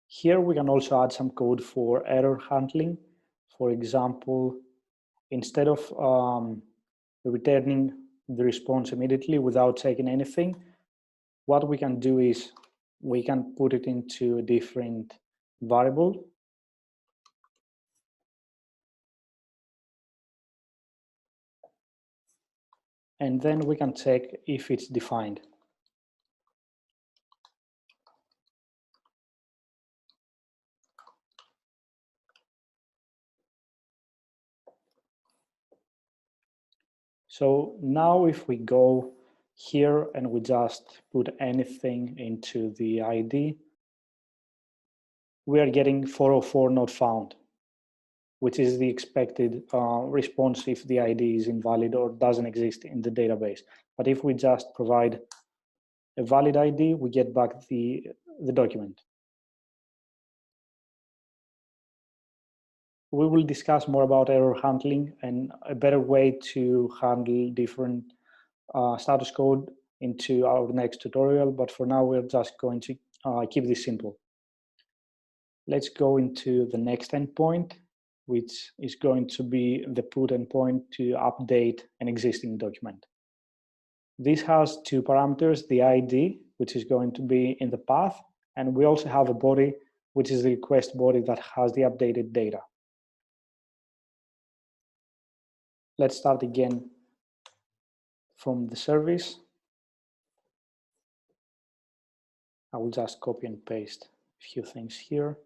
Here we can also add some code for error handling. For example, instead of returning the response immediately without checking anything, what we can do is we can put it into a different variable. And then we can check if it's defined. So now if we go here and we just put anything into the ID, we are getting 404 not found, which is the expected response if the ID is invalid or doesn't exist in the database. But if we just provide a valid ID, we get back the document. We will discuss more about error handling and a better way to handle different status code into our next tutorial, but for now we're just going to keep this simple. Let's go into the next endpoint, which is going to be the put endpoint to update an existing document. This has two parameters, the ID, which is going to be in the path, and we also have a body, which is the request body that has the updated data. Let's start again from the service. I will just copy and paste a few things here.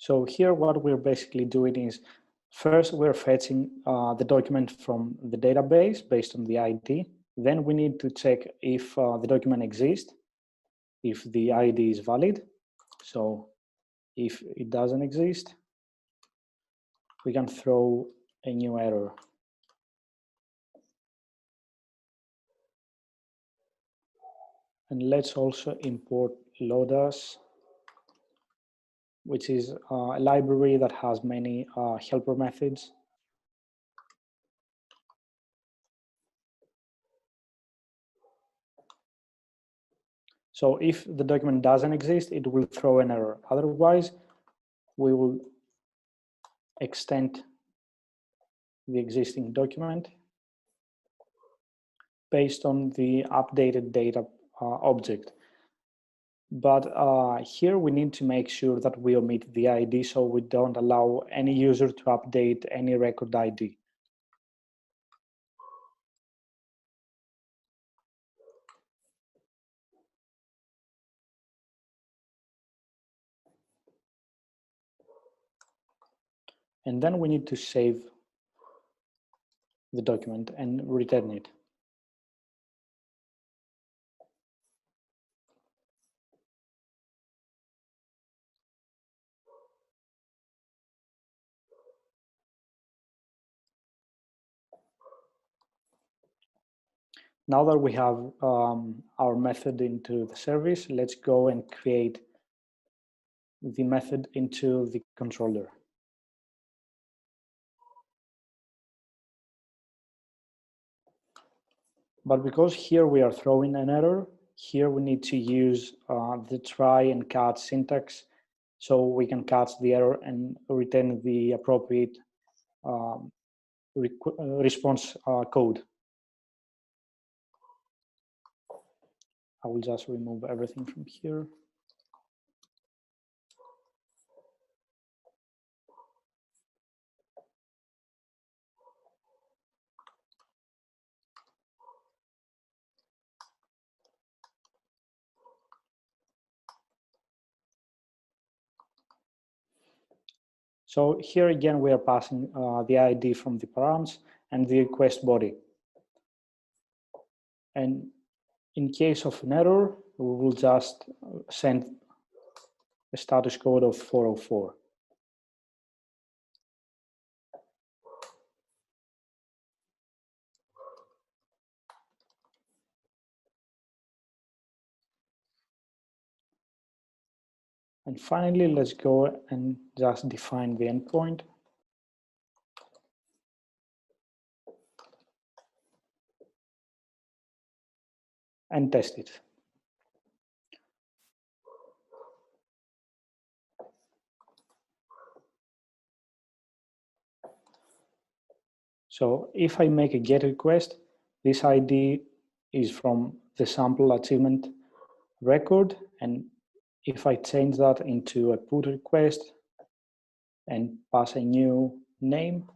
So here what we're basically doing is, first we're fetching the document from the database based on the ID. Then we need to check if the document exists, if the ID is valid. So if it doesn't exist, we can throw a new error. And let's also import lodas, which is a library that has many helper methods. So if the document doesn't exist, it will throw an error. Otherwise, we will extend the existing document based on the updated data object. But here we need to make sure that we omit the ID so we don't allow any user to update any record ID. And then we need to save the document and return it. Now that we have our method into the service, let's go and create the method into the controller. But because here we are throwing an error, here we need to use the try and catch syntax so we can catch the error and return the appropriate response code. I will just remove everything from here. So here again, we are passing the ID from the params and the request body. And in case of an error, we will just send a status code of 404. And finally, let's go and just define the endpoint. And test it. So if I make a GET request, this ID is from the sample achievement record. And if I change that into a PUT request and pass a new name,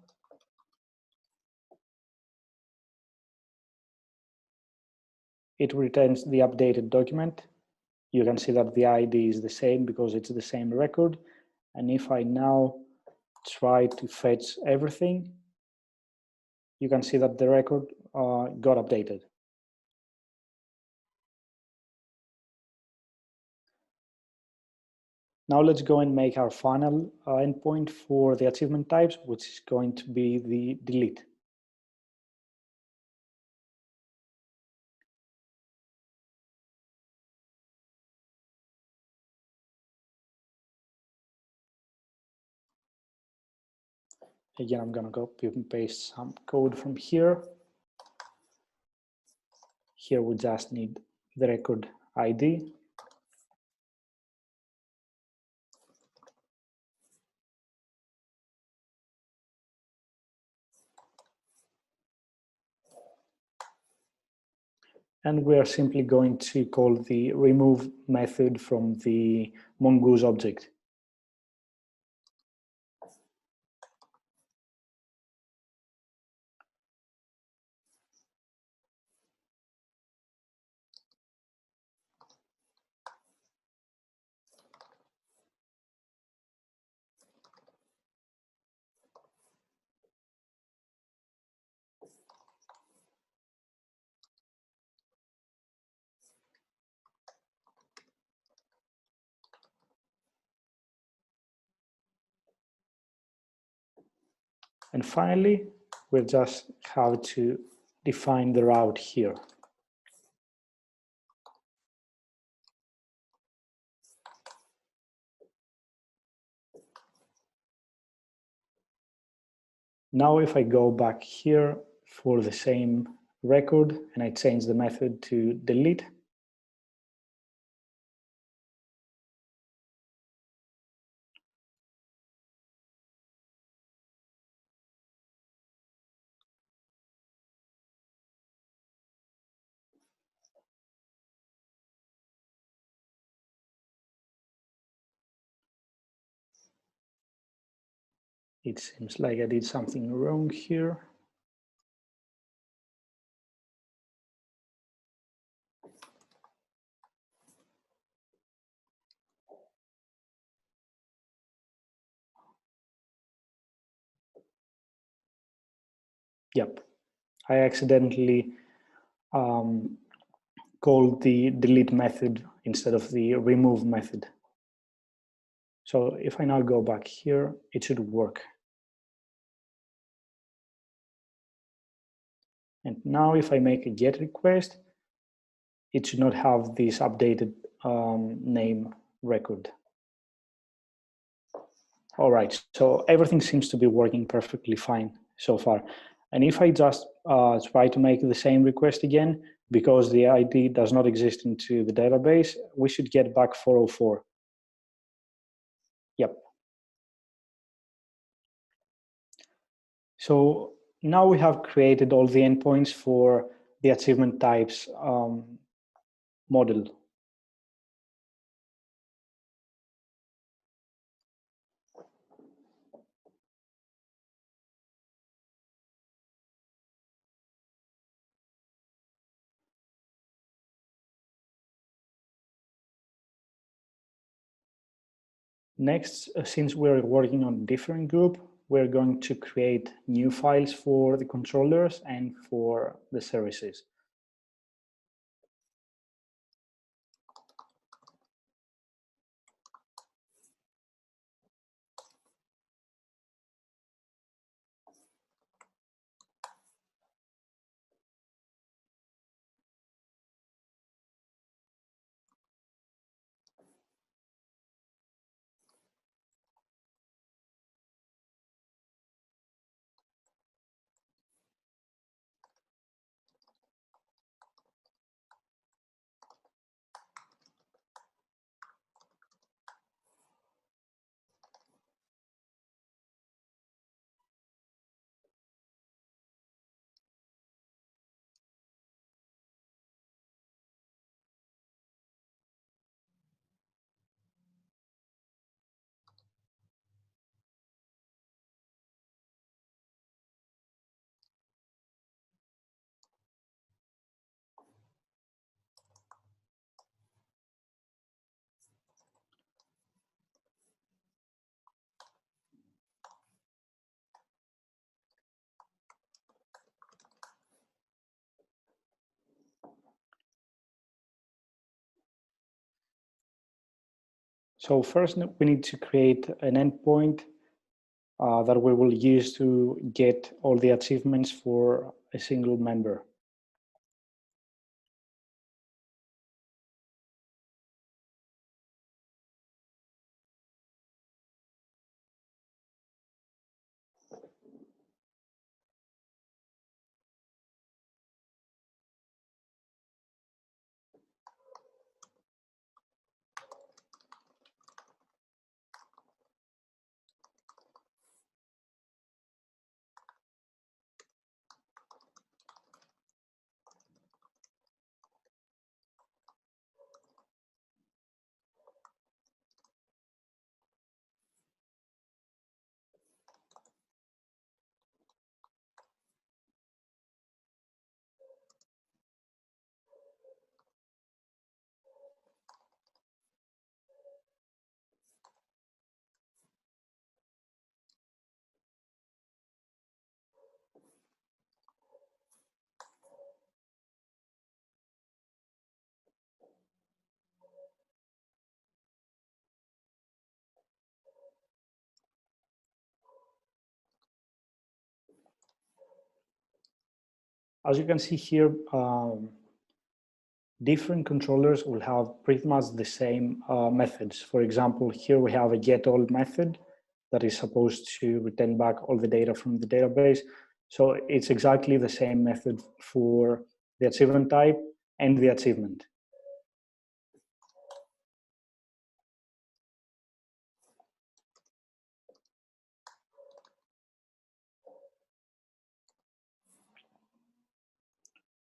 it returns the updated document. You can see that the ID is the same because it's the same record. And if I now try to fetch everything, you can see that the record got updated. Now let's go and make our final endpoint for the achievement types, which is going to be the delete. Again, I'm going to copy and paste some code from here. Here we just need the record ID. And we are simply going to call the remove method from the Mongoose object. And finally, we'll just have to define the route here. Now, if I go back here for the same record and I change the method to delete, it seems like I did something wrong here. Yep, I accidentally called the delete method instead of the remove method. So if I now go back here, it should work. And now if I make a GET request, it should not have this updated name record. All right, so everything seems to be working perfectly fine so far. And if I just try to make the same request again, because the ID does not exist into the database, we should get back 404. Yep. So now we have created all the endpoints for the achievement types model. Next, since we're working on a different group, we're going to create new files for the controllers and for the services. So first, we need to create an endpoint that we will use to get all the achievements for a single member. As you can see here, different controllers will have pretty much the same methods. For example, here we have a getAll method that is supposed to return back all the data from the database. So it's exactly the same method for the achievement type and the achievement.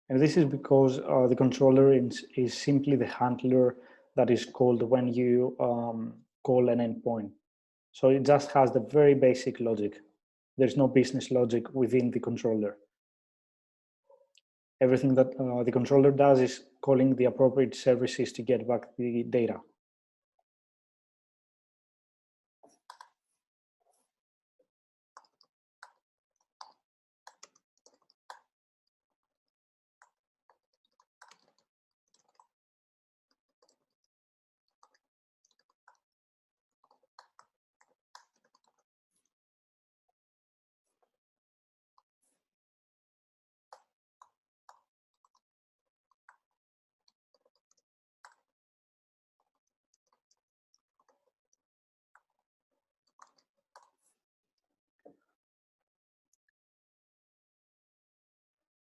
And this is because the controller is simply the handler that is called when you call an endpoint. So it just has the very basic logic. There's no business logic within the controller. Everything that the controller does is calling the appropriate services to get back the data.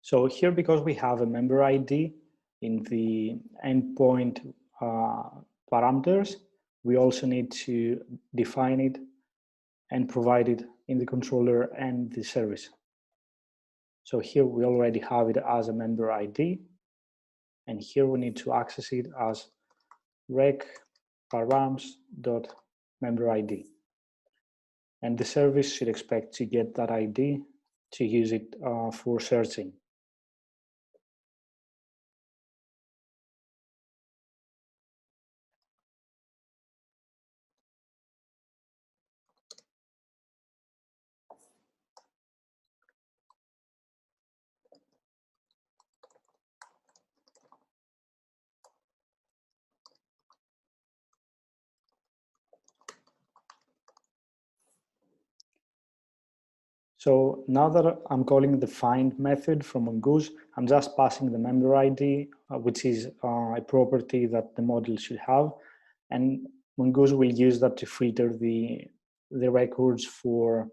So here, because we have a member ID in the endpoint parameters, we also need to define it and provide it in the controller and the service. So here we already have it as a member ID, and here we need to access it as rec params.memberid. And the service should expect to get that ID to use it for searching. So now that I'm calling the find method from Mongoose, I'm just passing the member ID, which is a property that the model should have. And Mongoose will use that to filter the records for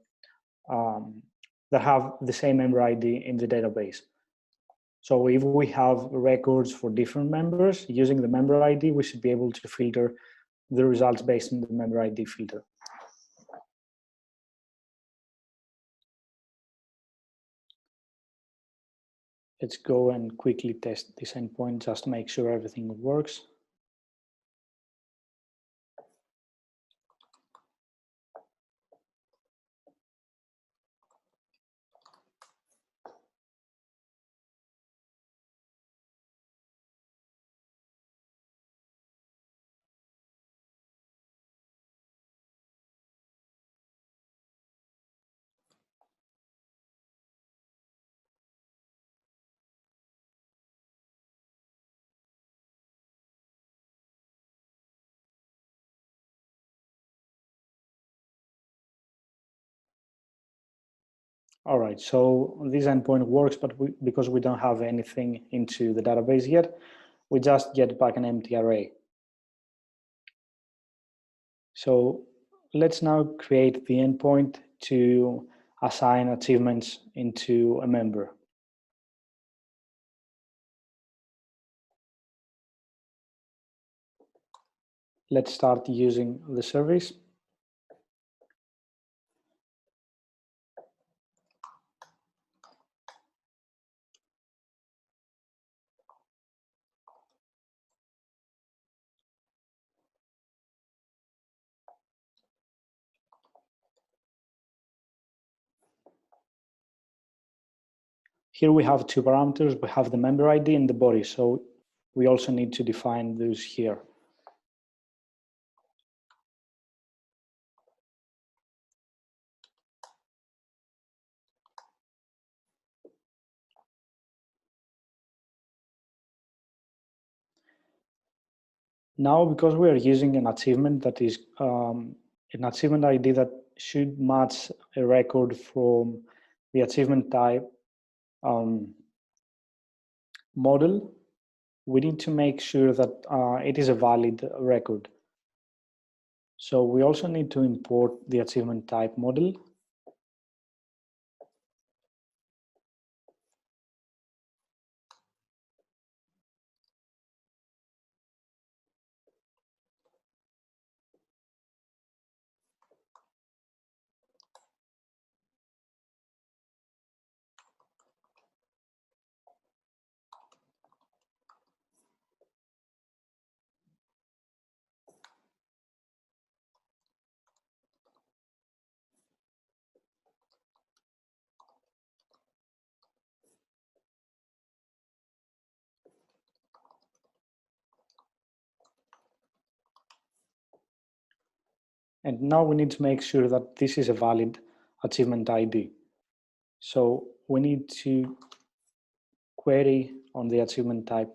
that have the same member ID in the database. So if we have records for different members, using the member ID, we should be able to filter the results based on the member ID filter. Let's go and quickly test this endpoint just to make sure everything works. All right, so this endpoint works, but because we don't have anything into the database yet, we just get back an empty array. So let's now create the endpoint to assign achievements into a member. Let's start using the service. Here we have two parameters. We have the member ID and the body. So we also need to define those here. Now, because we are using an achievement that is an achievement ID that should match a record from the achievement type model, we need to make sure that it is a valid record. So we also need to import the achievement type model. And now we need to make sure that this is a valid achievement ID. So we need to query on the achievement type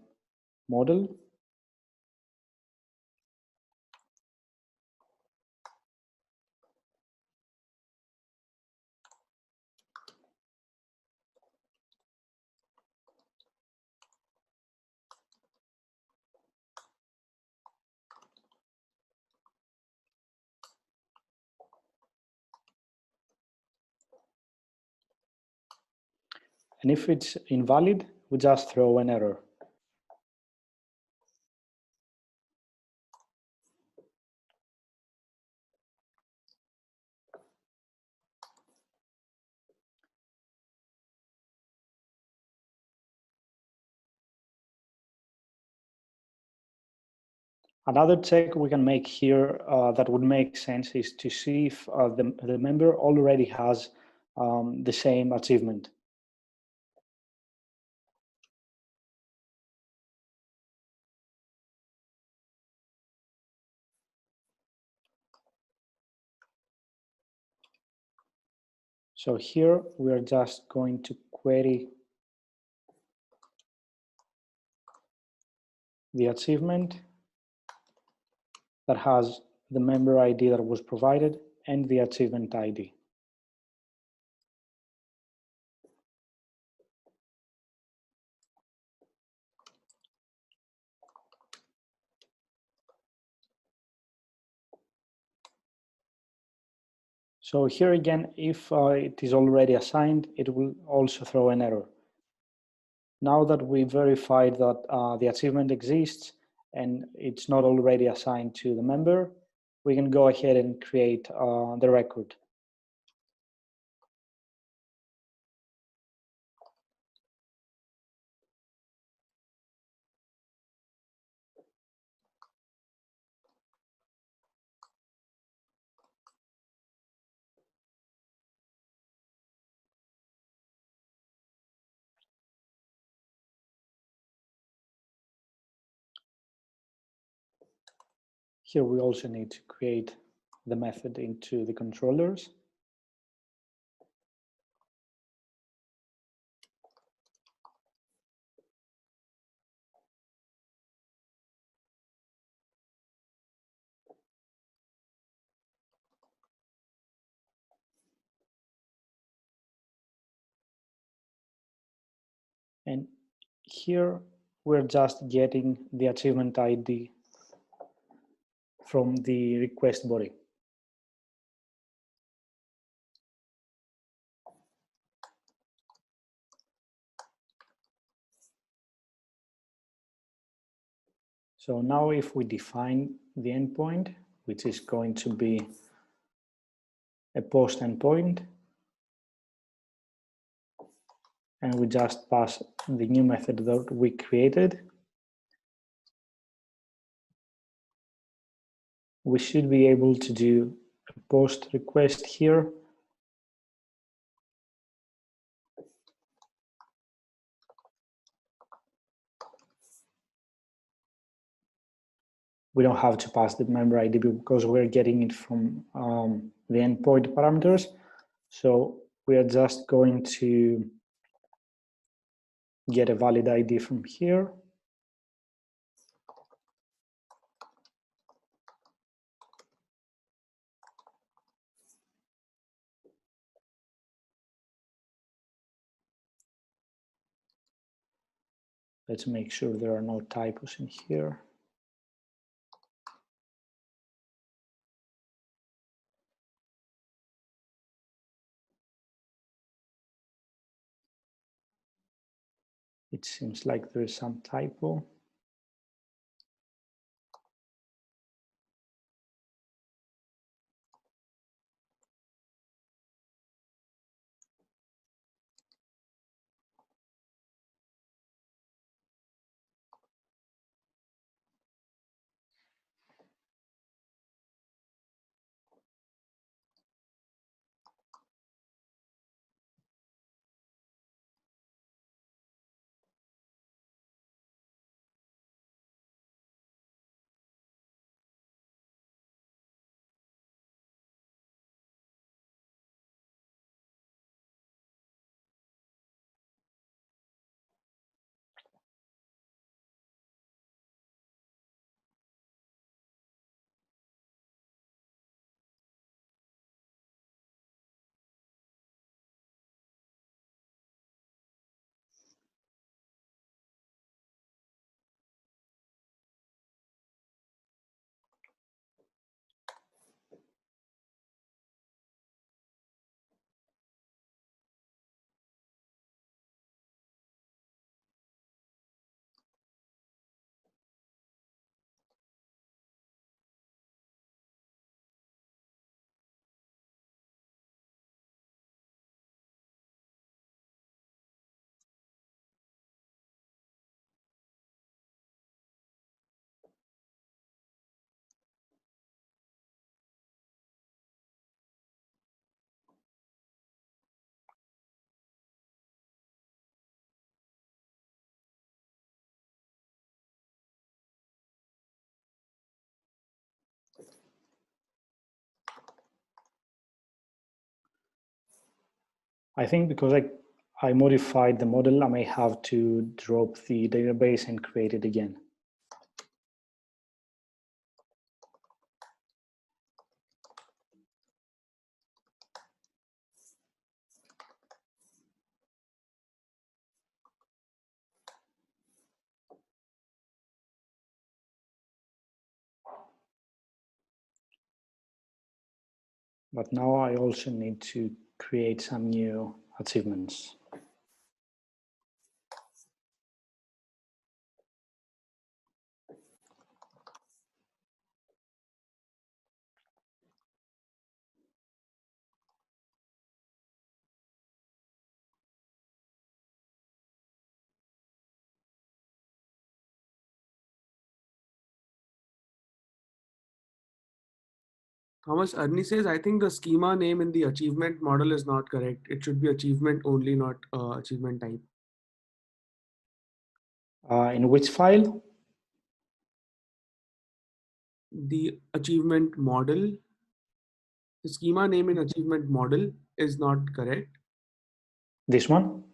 model. And if it's invalid, we just throw an error. Another check we can make here that would make sense is to see if the member already has the same achievement. So here we are just going to query the achievement that has the member ID that was provided and the achievement ID. So here again, if it is already assigned, it will also throw an error. Now that we verified that the achievement exists and it's not already assigned to the member, we can go ahead and create the record. Here we also need to create the method into the controllers. And here we're just getting the achievement ID from the request body. So now if we define the endpoint, which is going to be a post endpoint, and we just pass the new method that we created, we should be able to do a post request here. We don't have to pass the member ID because we're getting it from the endpoint parameters. So we are just going to get a valid ID from here. Let's make sure there are no typos in here. It seems like there is some typo. I think because I modified the model, I may have to drop the database and create it again. But now I also need to create some new achievements. Thomas, Arnie says, I think the schema name in the achievement model is not correct. It should be achievement only, not achievement type. In which file? The achievement model, the schema name in achievement model is not correct. This one?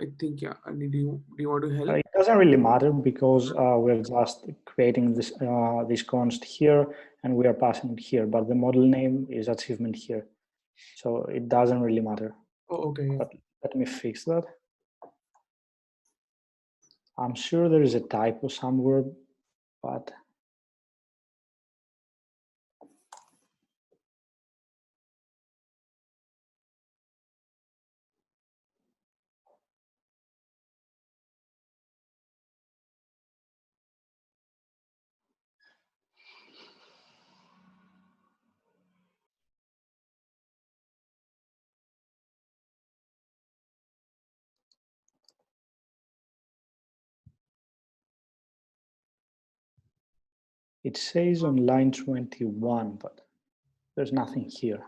I think, yeah. Arnie, do you want to help? It doesn't really matter because we're just creating this this const here and we are passing it here, but the model name is achievement here. So it doesn't really matter. Oh, okay. Yeah. But let me fix that. I'm sure there is a typo somewhere, but it says on line 21, but there's nothing here.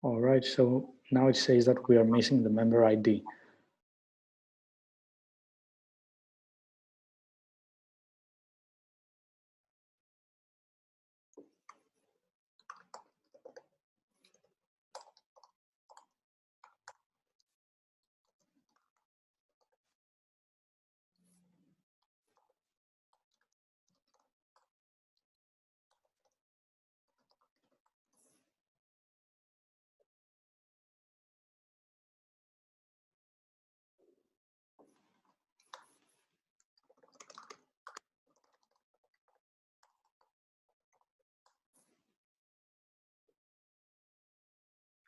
All right, so now it says that we are missing the member ID.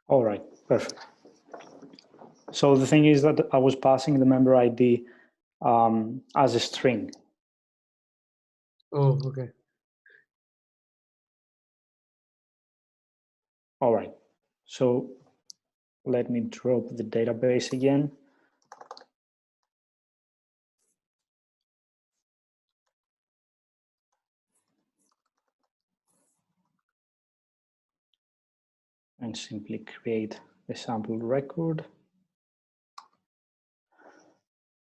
All right, perfect. So the thing is that I was passing the member ID as a string. Oh, okay. All right, so let me drop the database again. And simply create a sample record.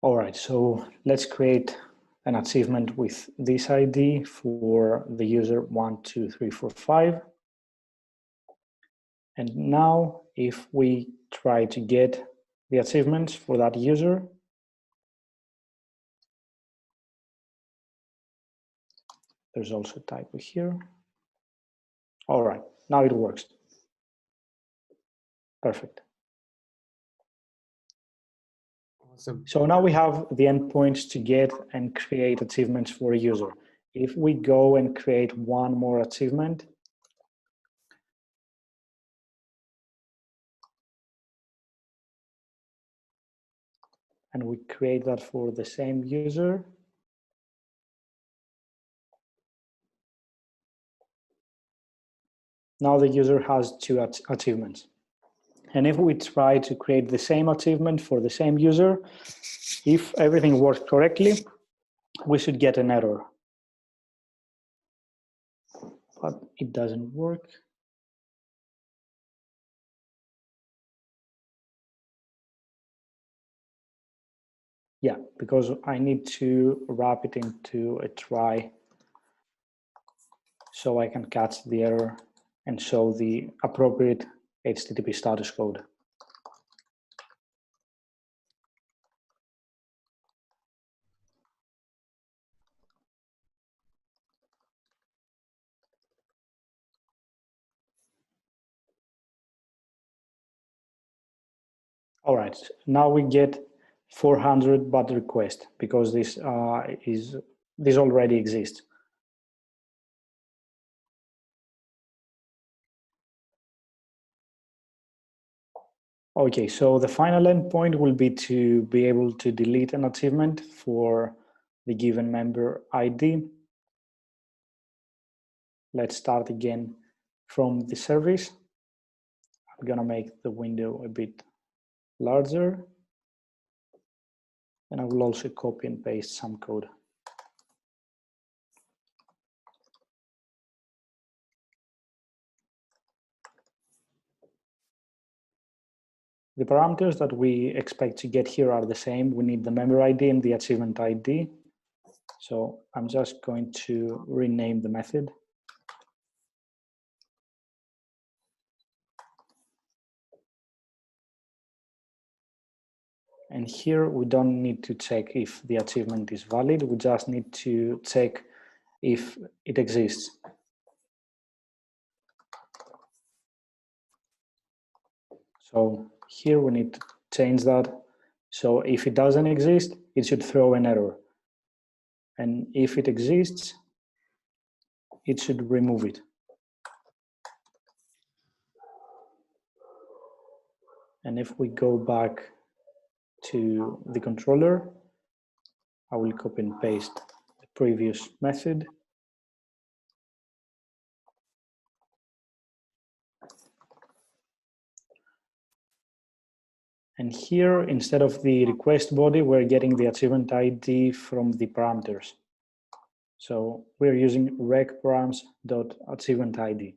All right, so let's create an achievement with this ID for the user 12345. And now if we try to get the achievements for that user, there's also a typo here. All right, now it works. Perfect. Awesome. So now we have the endpoints to get and create achievements for a user. If we go and create one more achievement, and we create that for the same user, now the user has two achievements. And if we try to create the same achievement for the same user, if everything works correctly, we should get an error. But it doesn't work. Yeah, because I need to wrap it into a try so I can catch the error and show the appropriate HTTP status code. All right, now we get 400 bot request because this already exists. Okay, so the final endpoint will be to be able to delete an achievement for the given member ID. Let's start again from the service. I'm gonna make the window a bit larger. And I will also copy and paste some code. The parameters that we expect to get here are the same. We need the member ID and the achievement ID. So I'm just going to rename the method. And here we don't need to check if the achievement is valid. We just need to check if it exists. So here we need to change that. So if it doesn't exist, it should throw an error. And if it exists, it should remove it. And if we go back to the controller, I will copy and paste the previous method. And here, instead of the request body, we're getting the achievement ID from the parameters. So we're using recparams.achievement ID.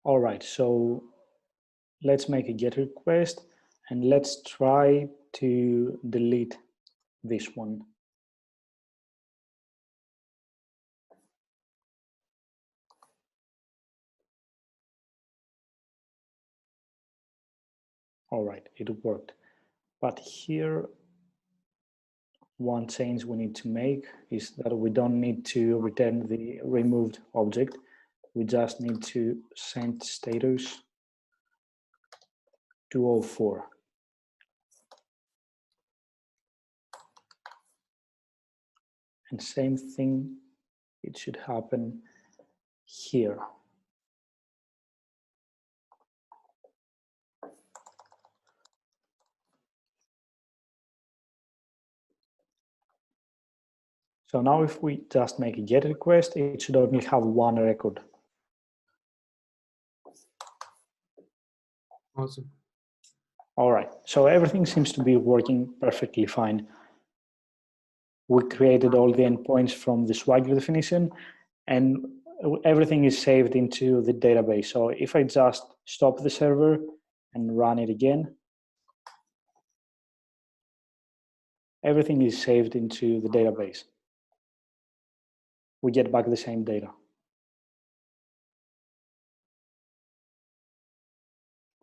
All right, so let's make a GET request and let's try to delete this one. All right, it worked. But here, one change we need to make is that we don't need to return the removed object. We just need to send status 204. And same thing, it should happen here. So now if we just make a GET request, it should only have one record. Awesome. All right, so everything seems to be working perfectly fine. We created all the endpoints from the Swagger definition, and everything is saved into the database. So if I just stop the server and run it again, everything is saved into the database. We get back the same data.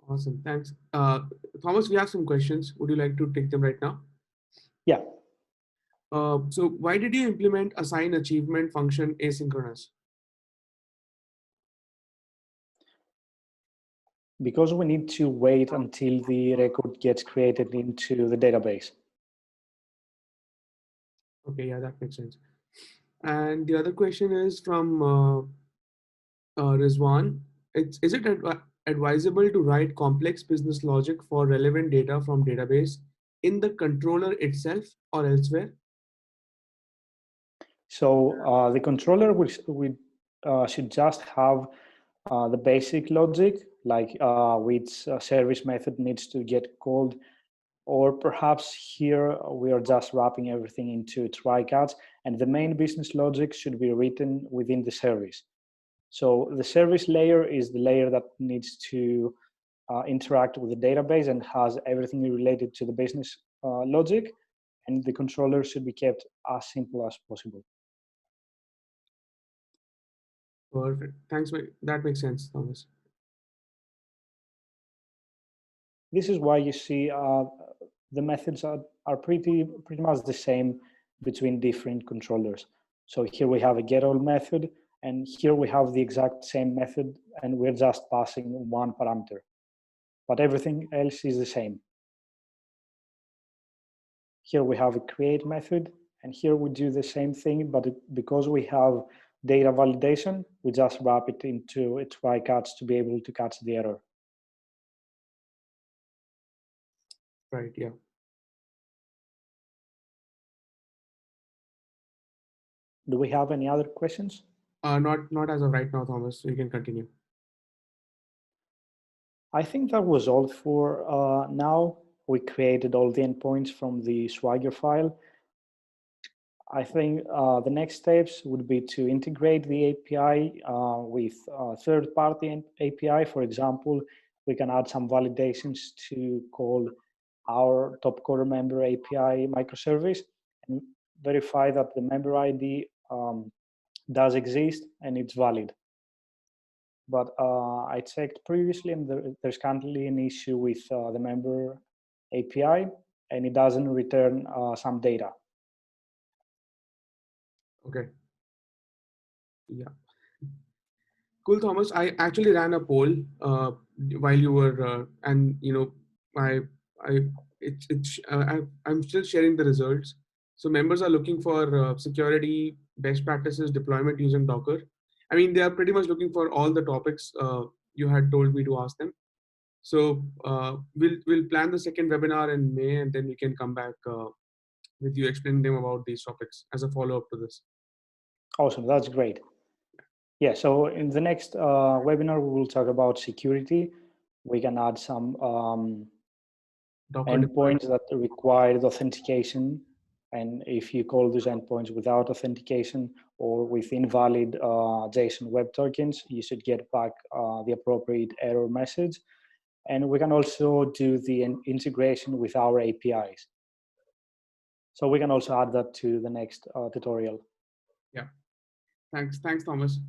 Awesome, thanks. Thomas, we have some questions. Would you like to take them right now? Yeah. So why did you implement assign achievement function asynchronous? Because we need to wait until the record gets created into the database. Okay, yeah, that makes sense. And the other question is from Rizwan. Is it advisable to write complex business logic for relevant data from database in the controller itself or elsewhere? So the controller should just have the basic logic, like which service method needs to get called, or perhaps here we are just wrapping everything into try-catch, and the main business logic should be written within the service. So the service layer is the layer that needs to interact with the database and has everything related to the business logic, and the controller should be kept as simple as possible. Perfect. Thanks. That makes sense, Thomas. This is why you see the methods are pretty much the same between different controllers. So here we have a getAll method, and here we have the exact same method, and we're just passing one parameter. But everything else is the same. Here we have a create method, and here we do the same thing, but because we have data validation, we just wrap it into a try-catch to be able to catch the error. Right. Yeah. Do we have any other questions? Not as of right now, Thomas. You can continue. I think that was all for now. We created all the endpoints from the Swagger file. I think the next steps would be to integrate the API with third-party API. For example, we can add some validations to call our top core member API microservice and verify that the member ID does exist and it's valid. But I checked previously and there's currently an issue with the member API and it doesn't return some data. Okay. Yeah. Cool, Thomas. I actually ran a poll while you were, and I'm still sharing the results. So members are looking for security, best practices, deployment using Docker. I mean, they are pretty much looking for all the topics you had told me to ask them. So we'll plan the second webinar in May, and then we can come back with you explaining them about these topics as a follow-up to this. Awesome, that's great. Yeah, so in the next webinar, we will talk about security. We can add some endpoints that require authentication. And if you call those endpoints without authentication or with invalid JSON web tokens, you should get back the appropriate error message. And we can also do the integration with our APIs. So we can also add that to the next tutorial. Yeah. Thanks, Thomas.